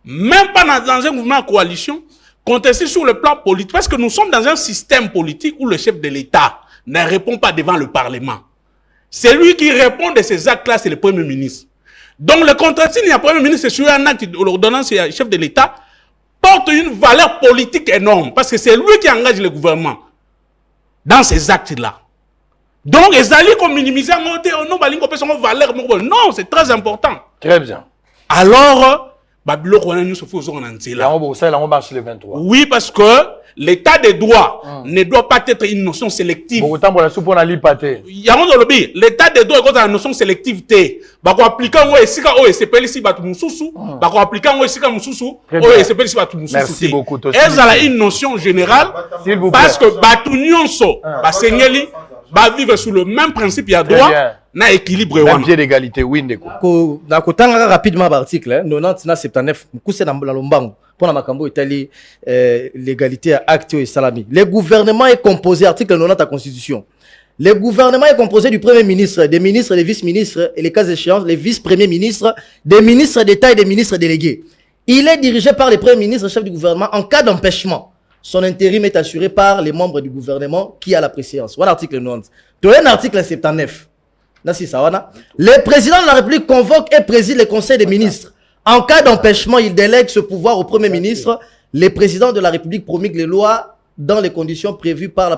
Même pas dans un gouvernement à coalition, contesté sur le plan politique. Parce que nous sommes dans un système politique où le chef de l'État ne répond pas devant le Parlement. C'est lui qui répond de ces actes-là, c'est le Premier ministre. Donc, le contre-signe, il y a Premier ministre, c'est sur un acte de l'ordonnance, il y a le chef de l'État, porte une valeur politique énorme. Parce que c'est lui qui engage le gouvernement dans ces actes-là. Donc, les alliés comme minimiser, non, c'est très important. Très bien. Alors, oui, parce que l'état des droits ne doit pas être une notion sélective. L'état des droits est une notion sélective. Merci beaucoup. Elle a une notion générale parce que vivre sous le même principe, il y a droit, na équilibre. Un pied d'égalité, oui, Ndeko. Na kotanga rapidement l'article, 90-79, c'est dans la lombango. Pour la makambo Italie, l'égalité à acte et salami. Le gouvernement est composé, article 90 de la Constitution. Le gouvernement est composé du Premier ministre, des ministres, des vice-ministres, et les cas échéants, les vice-premiers ministres, des ministres d'État et des ministres délégués. Il est dirigé par le Premier ministre, chef du gouvernement, en cas d'empêchement. Son intérim est assuré par les membres du gouvernement qui a la préséance. Voilà l'article 90. Tu as un article 79. Le président de la République convoque et préside le conseil des ministres. En cas d'empêchement, il délègue ce pouvoir au Premier ministre. Le président de la République promulgue les lois dans les conditions prévues par la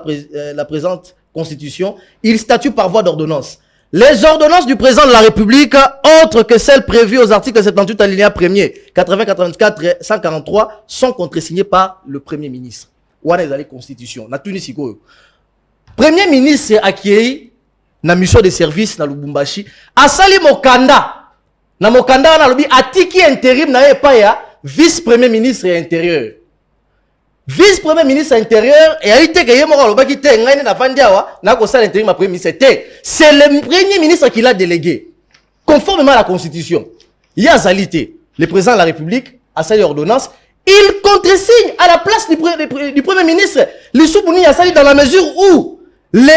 présente Constitution. Il statue par voie d'ordonnance. Les ordonnances du président de la République, autres que celles prévues aux articles 78 alinéa 1er, 80, 84 et 143, sont contresignées par le Premier ministre. Ouana est Constitution. Na Tunisie. Premier ministre accueilli na mission de service na Lubumbashi. Asali Mokanda. Na Mokanda na lobi atiki intérim na epaya vice-premier ministre intérieur. Vice-premier ministre intérieur et a été que yemoko lobaki te ngani na vandiawa na ko sala intérim premier ministre te. C'est le premier ministre qui l'a délégué conformément à la Constitution. Il y a Zalité, le président de la République a sa ordonnance, il contresigne à la place du premier ministre. Le Soubouni a sali dans la mesure où il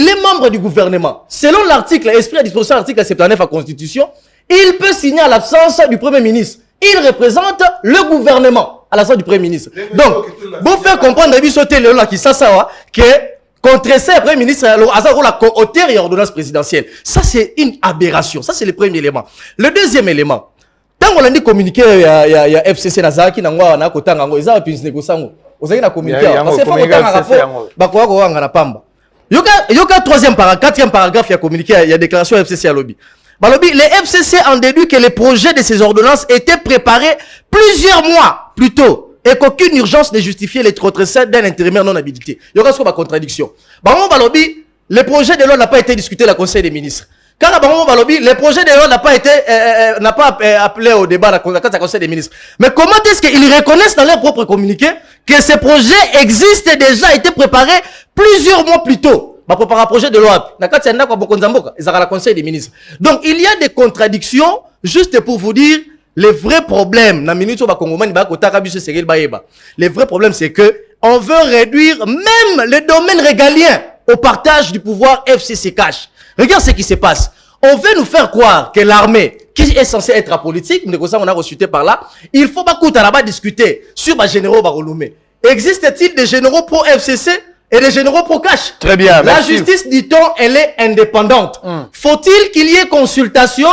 est membre du gouvernement. Selon l'article, esprit à disposition de l'article 79 de la Constitution, il peut signer à l'absence du premier ministre. Il représente le gouvernement à l'absence du premier ministre. Donc, vous faire comprendre que contresser le premier ministre, la hauteur et ordonnance présidentielle. Ça, c'est une aberration. Ça, c'est le premier élément. Le deuxième élément, tant qu'on a dit communiqué, il y a FCC Nazaki, il y a troisième paragraphe, quatrième paragraphe, il y a communiqué, il y a déclaration FCC à lobby. Les FCC ont déduit que les projets de ces ordonnances étaient préparés plusieurs mois plus tôt et qu'aucune urgence ne justifiait les retraits d'un intérimaire non habilité. Il y aura une contradiction. Le projet de loi n'a pas été discuté à la Conseil des ministres. Quand le projet de loi n'a pas été appelé au débat à la Conseil des ministres. Mais comment est-ce qu'ils reconnaissent dans leur propre communiqué que ces projets existent déjà, été préparés plusieurs mois plus tôt? Par projet de loi, la Conseil des ministres. Donc il y a des contradictions, juste pour vous dire les vrais problèmes. Les vrais problèmes, c'est que on veut réduire même le domaine régalien au partage du pouvoir FCC cash. Regarde ce qui se passe. On veut nous faire croire que l'armée, qui est censé être apolitique, on a reçuté par là, il faut pas là-bas discuter sur les généraux Barolomé. Existe-t-il des généraux pro-FCC et des généraux pro-cash? Très bien. La justice, dit-on, elle est indépendante. Faut-il qu'il y ait consultation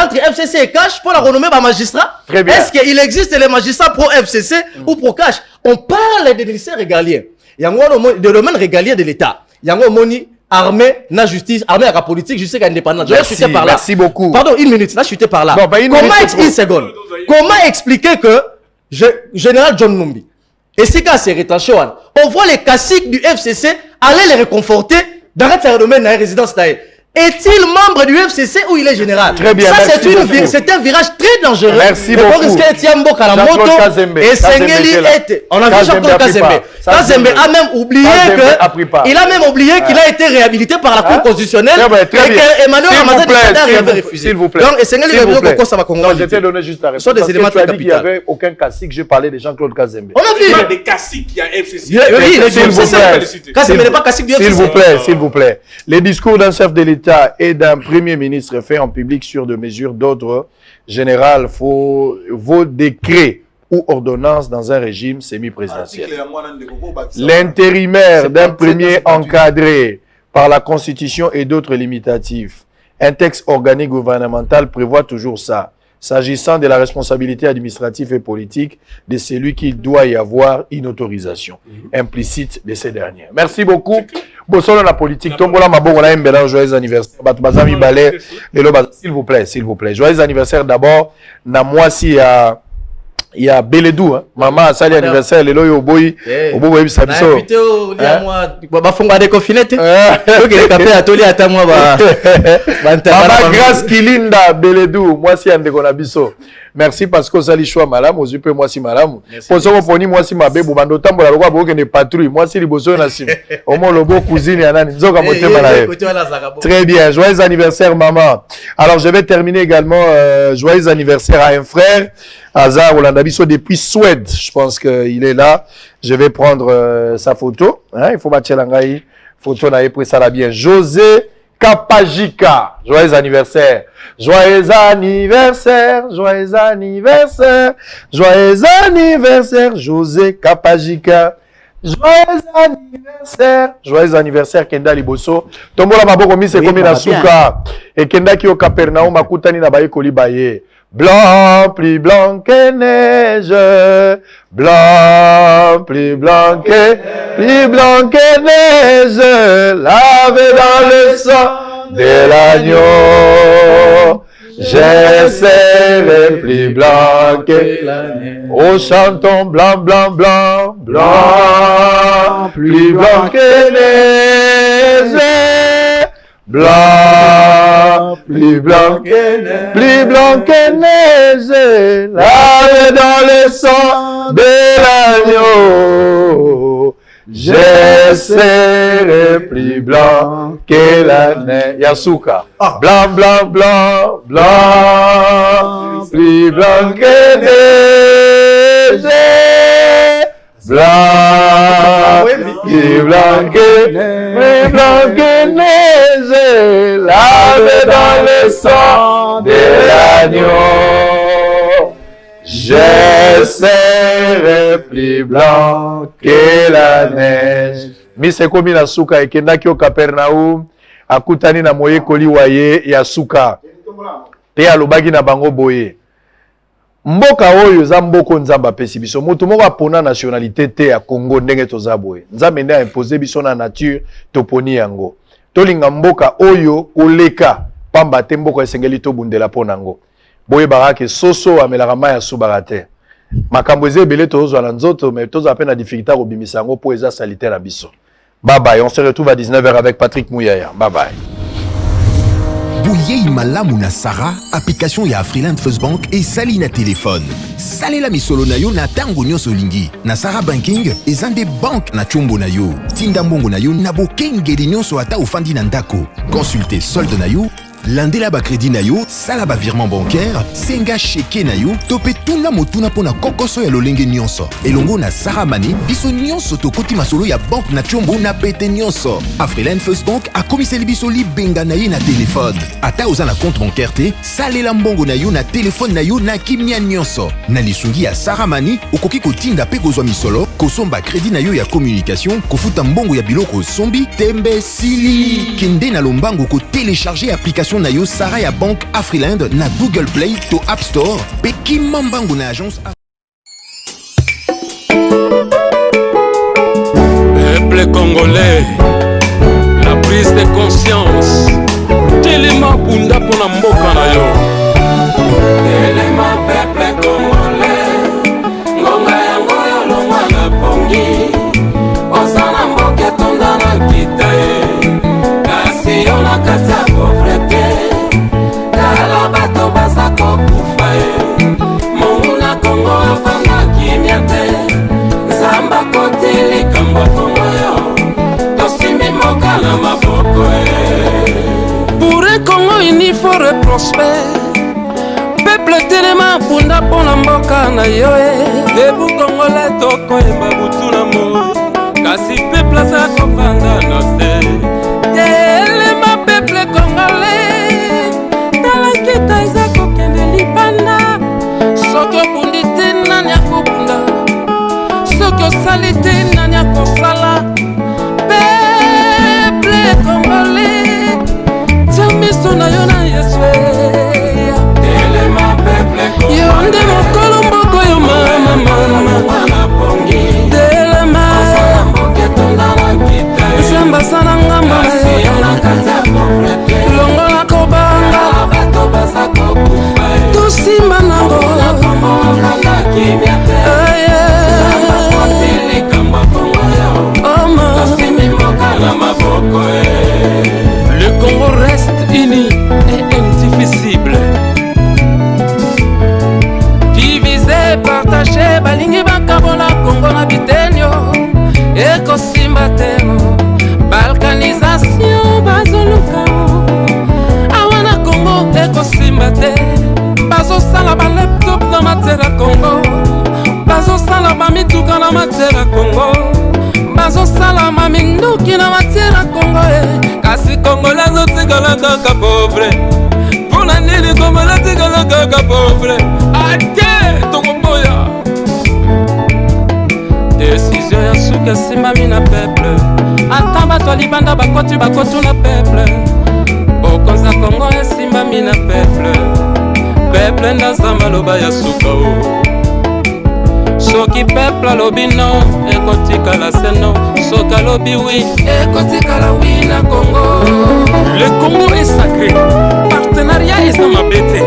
entre FCC et cash pour la renommer par magistrat? Très bien. Est-ce qu'il existe les magistrats pro-FCC ou pro-cash? On parle des ministères régaliens. Il y a un domaine régalien de l'État. Il y a un moni armée, na justice, armée à la politique, justice indépendante. Merci beaucoup. Pardon, une minute, là, je suis par là. Non, Comment expliquer que général John Numbi, et c'est quand c'est rétention, on voit les caciques du FCC aller les réconforter dans le domaine de la résidence taille. Est-il membre du FCC ou il est général? Très bien. Ça, c'est un virage très dangereux. Merci beaucoup. Et Sengeli était. On a vu Jean-Claude Kazembe. Kazembe a même oublié qu'il a été réhabilité par la Cour constitutionnelle. Et que Emmanuel Ramazan avait refusé. S'il vous plaît. Donc, Sengeli veut dire que ça va congrès. Je t'ai donné juste la réponse. Sont des éléments très capitaux. Il n'y avait aucun cacique. Je parlais de Jean-Claude Kazembe. On a vu. Il y a des caciques qui a FCC. Oui, il est du FCC. Kazembe n'est pas cacique du FCC. S'il vous plaît. Les discours d'un chef de l'État et d'un premier ministre fait en public sur des mesures d'ordre général vos décrets ou ordonnances dans un régime semi-présidentiel. L'intérimaire d'un premier encadré par la Constitution et d'autres limitatifs. Un texte organique gouvernemental prévoit toujours ça. S'agissant de la responsabilité administrative et politique de celui qui doit y avoir une autorisation implicite de ces derniers. Merci beaucoup. Bosolo la politique. Tombola mabo on a un mélange. Joyeux anniversaire. Batubazami balé. S'il vous plaît, s'il vous plaît. Joyeux anniversaire d'abord. Na moi si il y a Beledou, hein. Maman a sali anniversaire, le loyo boy, au bout de sa biso. Invité au moi, ba fonga de confinete. Donc il est capé atelier à moi ba. Maman grâce Kilinda Beledou, moi si ande kona biso. Merci parce que ça li choix malam, aux yeux moi si malam. Pour ça poni moi si mabe bubando tambola lokwa boke ne patrouille, moi si liboso na sim. Au moins le beau cousine yana nzoka motema na ye. Très bien, joyeux anniversaire maman. Alors je vais terminer également joyeux anniversaire à un frère. Hazard Olandabiso depuis Suède, je pense qu'il est là. Je vais prendre sa photo. Hein, il faut battre l'angaï. Photo n'a pris ça là bien. José Kapajika. Joyeux anniversaire. Joyeux anniversaire. Joyeux anniversaire. Joyeux anniversaire. José Kapajika. Joyeux anniversaire. Joyeux anniversaire Kenda Liboso. Tombola maboko mi se komi na suka. Et Kenda ki o Capernaum makutani na baye koli baye. Blanc, plus blanc que neige. Blanc, plus blanc que neige. Lavé dans le sang de l'agneau. Je serai plus blanc que la neige. Oh, chantons blanc, blanc, blanc. Blanc, plus blanc que neige. Blanc, plus blanc que neige, lavé dans le sang de l'agneau. Je serai plus blanc que la neige. Yasuka. Blanc, blanc, blanc, blanc, plus blanc que neige. Blanc, plus blanc que neige, lavé dans le sang de l'agneau. Je serai plus blanc que la neige. Mise komi na suka ekendaki o Capernaum akutani na moye koli waye ya suka. Te alobaki na bango boye. Mboka oyo za mboko nzamba apesi biso mutu moko apona nationalité te ya Congo ndenge toza boye nzambe nde imposer biso na nature toponi yango tolinga mboka oyo koleka pamba te mboka esengeli tobundela pona ngo boye barake soso amelaka mai ya subaka te makambo eze ebele tozwa na nzoto mais tozwa pe na difficulté kobimisa yango po eza salite na biso. Bye bye, on se retrouve à 19h avec Patrick Mouyaya. Bye bye. Bouyei malamu na Sarah, application ya Freeland First Bank et sali na téléphone. Salela misolo na yo na tango nyonso lingi. Na Sarah Banking, ezande bank na chombo na yo. Tinda mbongo na yo na bokengeli nyonso ata ufandi na ndako. Consultez solde na yo landela ba crédit na yo, sala ba virement bancaire, senga cheke na yo, topé tuna motuna pona kokoso ya lolenge nyonso. Elongo na Sarah Mani, biso nyonso tokoti masolo ya banque na chombo na pete nyonso. Afriland First Bank a komiseli biso libenga na ye na téléphone. Ata oza na compte bancaire te, salela mbongo na yo na téléphone na yo na kimia nyonso. Na lisungi ya Sarah Mani, okoki kotinda pe kozwa misolo, kosomba crédit na yo ya communication, kofuta mbongo ya biloko sombi, tembe sili. Kende na lombango ko télécharger application na yo Sarah ya banque Afriland na Google Play to App Store. Pe kimambango na agence Peuple congolais, la prise de conscience. Telema bunda pona mboka na yo. Telema peuple congolais, ngonga yango yo longwa na pongi. Osana mboke tonda na kitae, kasi yo na kati ya pauvreté. Tala bato basako kufae, Mungu na Kongo afanga kimya te. Zamba kotili kamba Kongo yo, tosimi moka na maboko Pour un Congo uni fort prospère, peuple telema bunda pona mboka na yo Debu Congolais toko eba butu na moi, kasi peuple sa kovanda na se. Telema peuple congolais, talakita iza kokende libanda. Soko bundi te nani akobunda, soko sali te nani akosala. Peuple congolais, tamiso na yo na Yesu. Telema peuple congolais, yo nde mokolo mboko yo mama Telema Samba sana ngamba longola kobanga tosima nango Le Congo reste uni et indivisible. Divisé, partagé, balingi bakabola Congo na bitenyo ekosimba tero. Balkanisation bazoluka awana Congo ekosimba te. Bazosala ba laptop na matera Congo, bazosala ba mituka na matera Congo, bazosala ma minduki na matera Congo kasi Congo lazo tigala kaka pauvre. Pona nini Congo la tigala kaka pauvre? Ake tokoboya décision ya suka simami na peuple. Ata bato libanda bakoti na peuple. Bokonza Congo esimbami na peuple. Peuple ndaza maloba ya suka o. Soki peuple alobi non, ekotikala se non. Soki alobi oui, ekotikala oui na Congo. Le Congo est sacré. Partenariat eza mabete.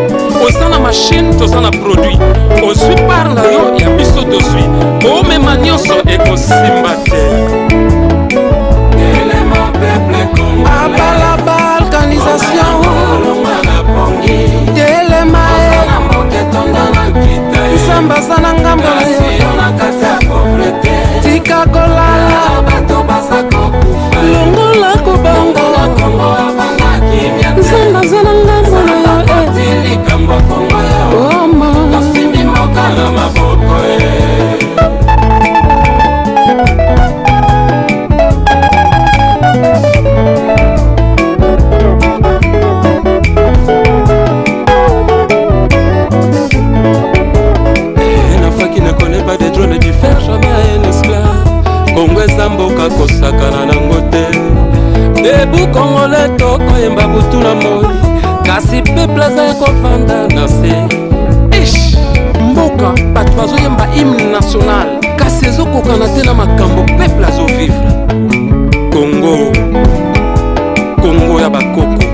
Oza na machine, toza na produit. Ozwi par na yo ya biso tozwi. Omema nyonso ekosimba te. Telema peuple congolais, abala balkanisation. Telema Samba sana ngamba tika kolala longola kobanga Samba sana ngamba mboka kosakana nango te. Debu Congolais toko yemba butu na moi, kasi peuple za kovanda na se. Ish mboka bato bazo yemba hymne national, kasi ezokokana te na makambo peuple azo vivre. Congo, Congo ya bakoko.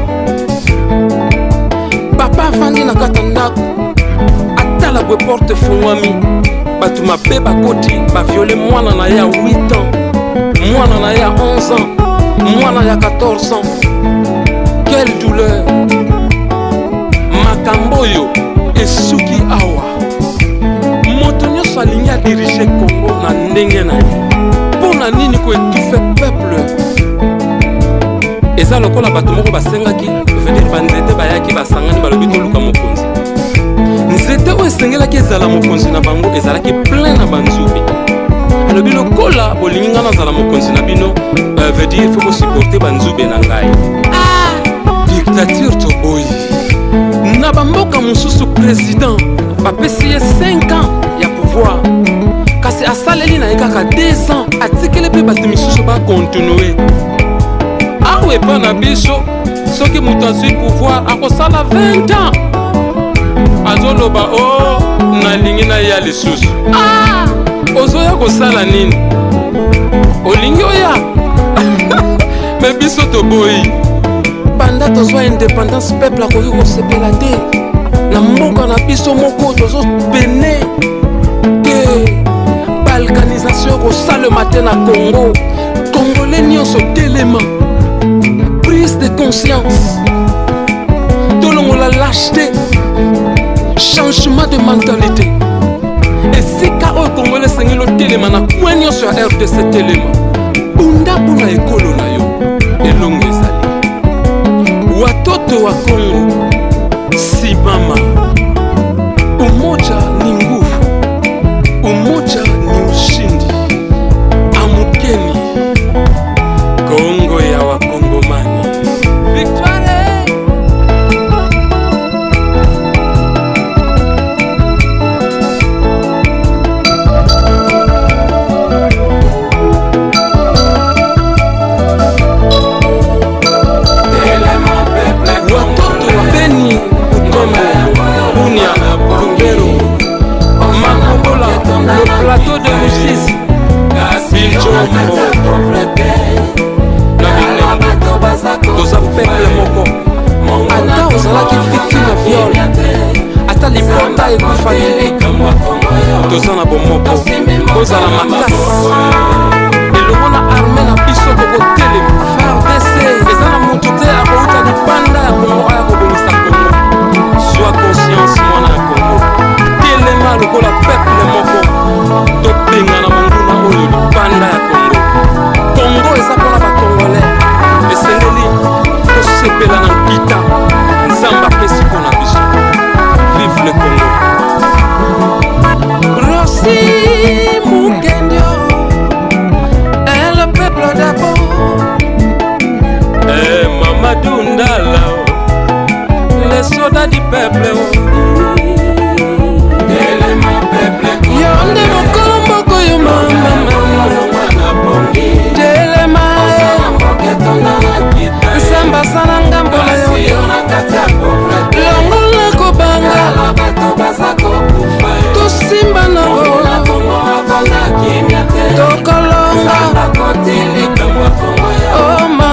Papa afandi na kata ndako, atala bwe porte fungwami. Bato mabe bakoti baviole mwana na ya 8 ans, mwana na ya 11 ans, mwana ya 14 ans. Quelle douleur! Makambo yo esuki awa. Moto nyonso alingi adirige Congo na ndenge na ye. Pona nini ko etufe peuple? Eza lokola bato moko basengaki venir banzete bayaki basangani balobi toluka mokonzi nzete oyo esengelaki ezala mokonzi na bango ezalaki plein na banzubi alobi lokola bolingi nga nazala mokonzi na bino veut dire il faut kosupporte banzube na ngai dictature toboyi na bamboka mosusu président bapesi ye 5 ans ya pouvoir kasi asaleli na ye kaka 2 ans atikeli mpe bato misusu bakontinue awa epa na biso soki moto azwi pouvoir akosala 20 ans azoloba o nalingi na ya lisusu ozoya kosala nini olingi oya me biso toboyi banda tozwa indépendance peuple akoki kosepela te na mboka na biso moko tozopene te balkanisation kosalema te na Congo congolais nyonso telema prise de conscience tolongola lâcheté changement de mentalité esika oyo congolais esengeli otelema na kwe nyonso ya RDC telema bunda mpona ekolo na yo elongo ezali watoto wa Congo simama umoja ni nguvu umoja ni ushindi amukeni Kongo ya wakongomani victoire le plateau de justice toza peuple moko ata ozalaki victime ya viol ata libota ekufaki toza na bomoko kozala makasi elongo na arme na biso kokotelema FARDC eza na moto te akouta libanda ya Kongo aya kobongisa Kongo sois conscience mwana ya Kongo telema lokola peuple moko tobenga na monguna oyo libanda ya Kongo Kongo eza mpona bakongolais esengeli tosepela na nkita nzambe apesi mpona biso vive le Congo Rossi Mukendio et le peuple d'abord Mamadou Ndala les soldats du peuple yonde mokolo moko yo mama telema nsamba sana ngambo na yo longola kobanga tosimba nango tokolonga oma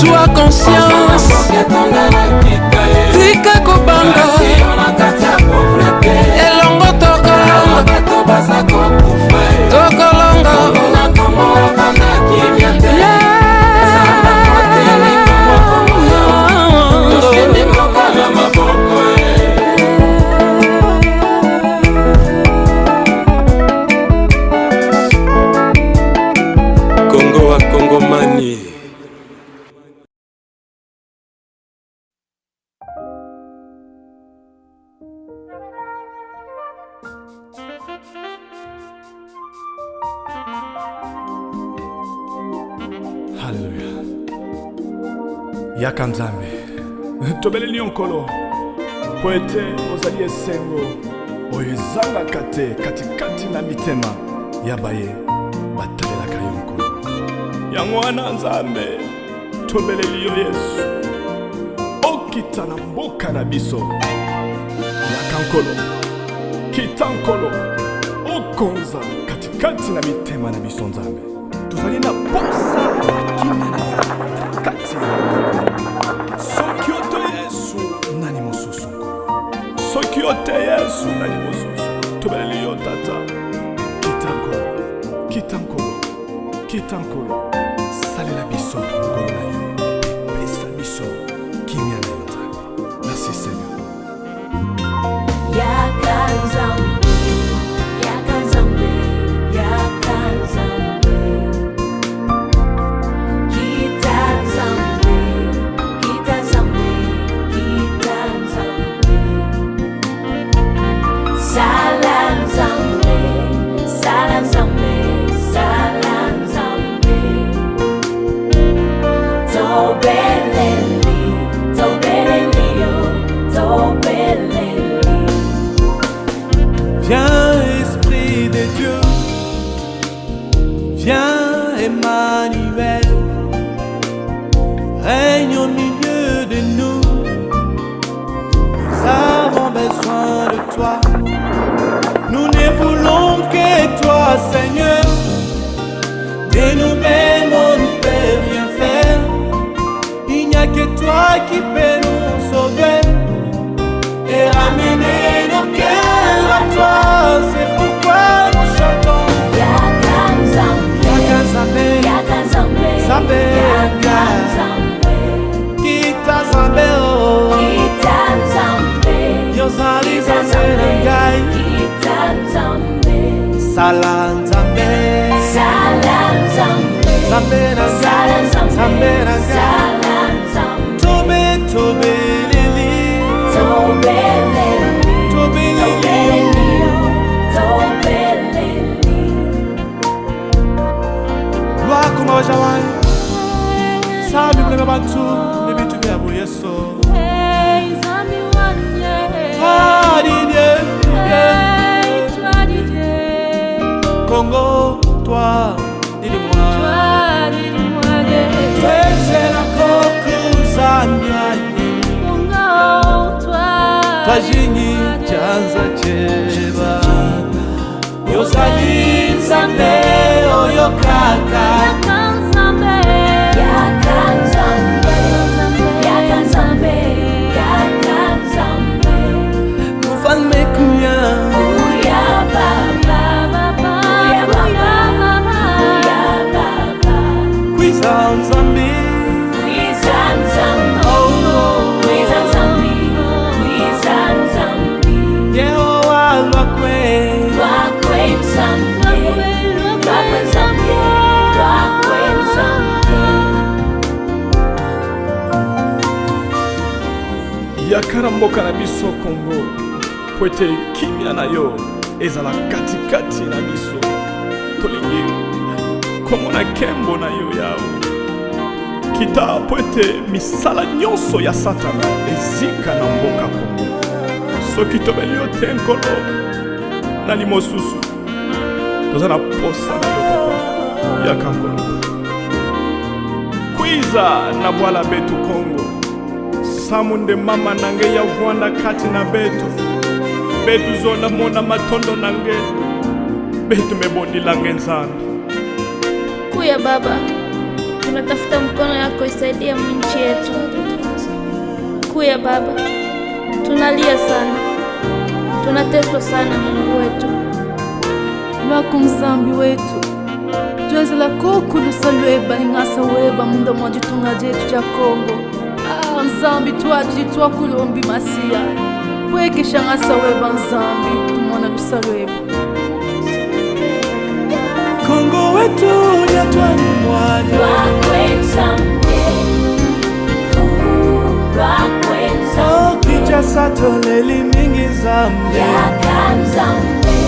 sois conscience tika kobanga elongo tokolonga Kongo wa Kongomani. Hallelujah. Yaka Nzambe tobeleli yo nkolo po ete ozali esengo oyo ezalaka te katikati na mitema ya baye batalelaka yo nkolo yango wana Nzambe tobeleli yo Yesu okita na mboka na biso yaka nkolo kita nkolo okonza katikati na mitema na biso Nzambe tozali na posa ya kimia na yo kati soki oto Yesu nani mosusu nkolo soki ote Yesu nani mosusu tobeleli yo tata kita nkolo salela biso nkolo na yo pesa biso kimia na yo Nzambe merci Seigneur Yaka Nzambe Emmanuel, règne au milieu de nous. Nous avons besoin de toi. Nous ne voulons que toi, Seigneur. De nous-mêmes, on ne peut rien faire. Il n'y a que toi qui peux nous sauver et ramener nos cœurs à toi. C'est pourquoi nous chantons Yakanzambe, Yakanzambe, Zambe, Kita Zambe, oh, Kita Zambe, Yozali Zambe, Ngai, Kita Zambe, Salam Zambe, Salam Zambe, Zambe, Salam Zambe, Salam Zambe, Tobe, Tobe, Lili, Tobe, Lili, Tobe, Lili, Tobe, Lili. Gloire comme un jawai, ça me plaît pas tout, mais tu viens pour yeso. Congo, toi, dis-le-moi. Toi, c'est la Kokuzanyani. Congo, toi, Jini, Janza, Cheba. Yosali, Zambe, Oyokaka. Yakanzambe, Yakanzambe, Yakanzambe, Yakanzambe. Mufalme kuya, kuya baba. Zambi, Zambi, oh, Zambi, Zambi, Yehovah, Wakwe, Wakwe, Zambi, Wakwe, Zambi, Wakwe, Zambi. Yakaramboka na biso Kongo, poete kimia na yo, ezala katikati na biso, tolingi, komona kembo na yo yao. Kita poete misala nyonso ya satana ezika na mboka Kongo. Soki tobeli yo te nkolo na limosusu toza na posa na yo papa yaka nkolo. Kwiza na bwala betu Kongo, samunde mama nange ya vwanda kati na betu. Betu zona mona matondo nange, betu mebondi lange nzambi. Kuya baba, tunatafuta mkono yako isaidie nchi yetu. Kuya baba, tunalia sana, tunateswa sana Mungu wetu. Lwako mzambi wetu, tuweze la kokulu salweba ingasa weba munda mwajitunga jetu cha Kongo. Nzambi tuwa kulombi masia, weke shangasa weba nzambi, tumona lusalweba. Kongo wetu nyatwani mwana Wakwe Zambe, Wakwe Zambe, Kicha satoleli mingi Zambe, Yakanzambe,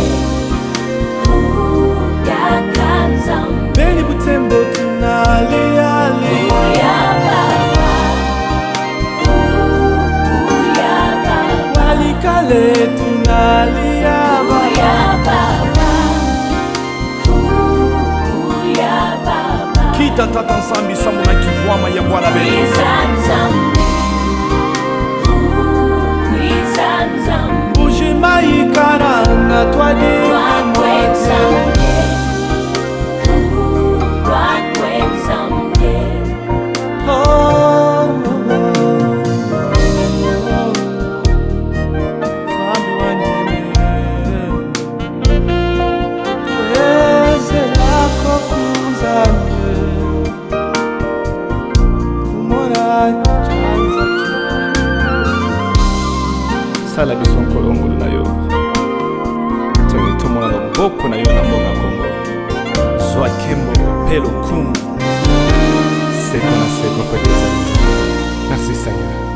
Yakanzambe, Beni Butembo tunalia lia, Uya baba, Uya baba, Walikale tunalia baba, Uya baba. Kita tata nsambi sambo na kivwama ya bwala bele. Bouge maïkara na toi de sala biso nkolo ngulu na yo tangi tomona na mboko na yo na mboka Kongo zwa kembo pelo kumu seko na seko kwa Yesu. Merci Seigneur.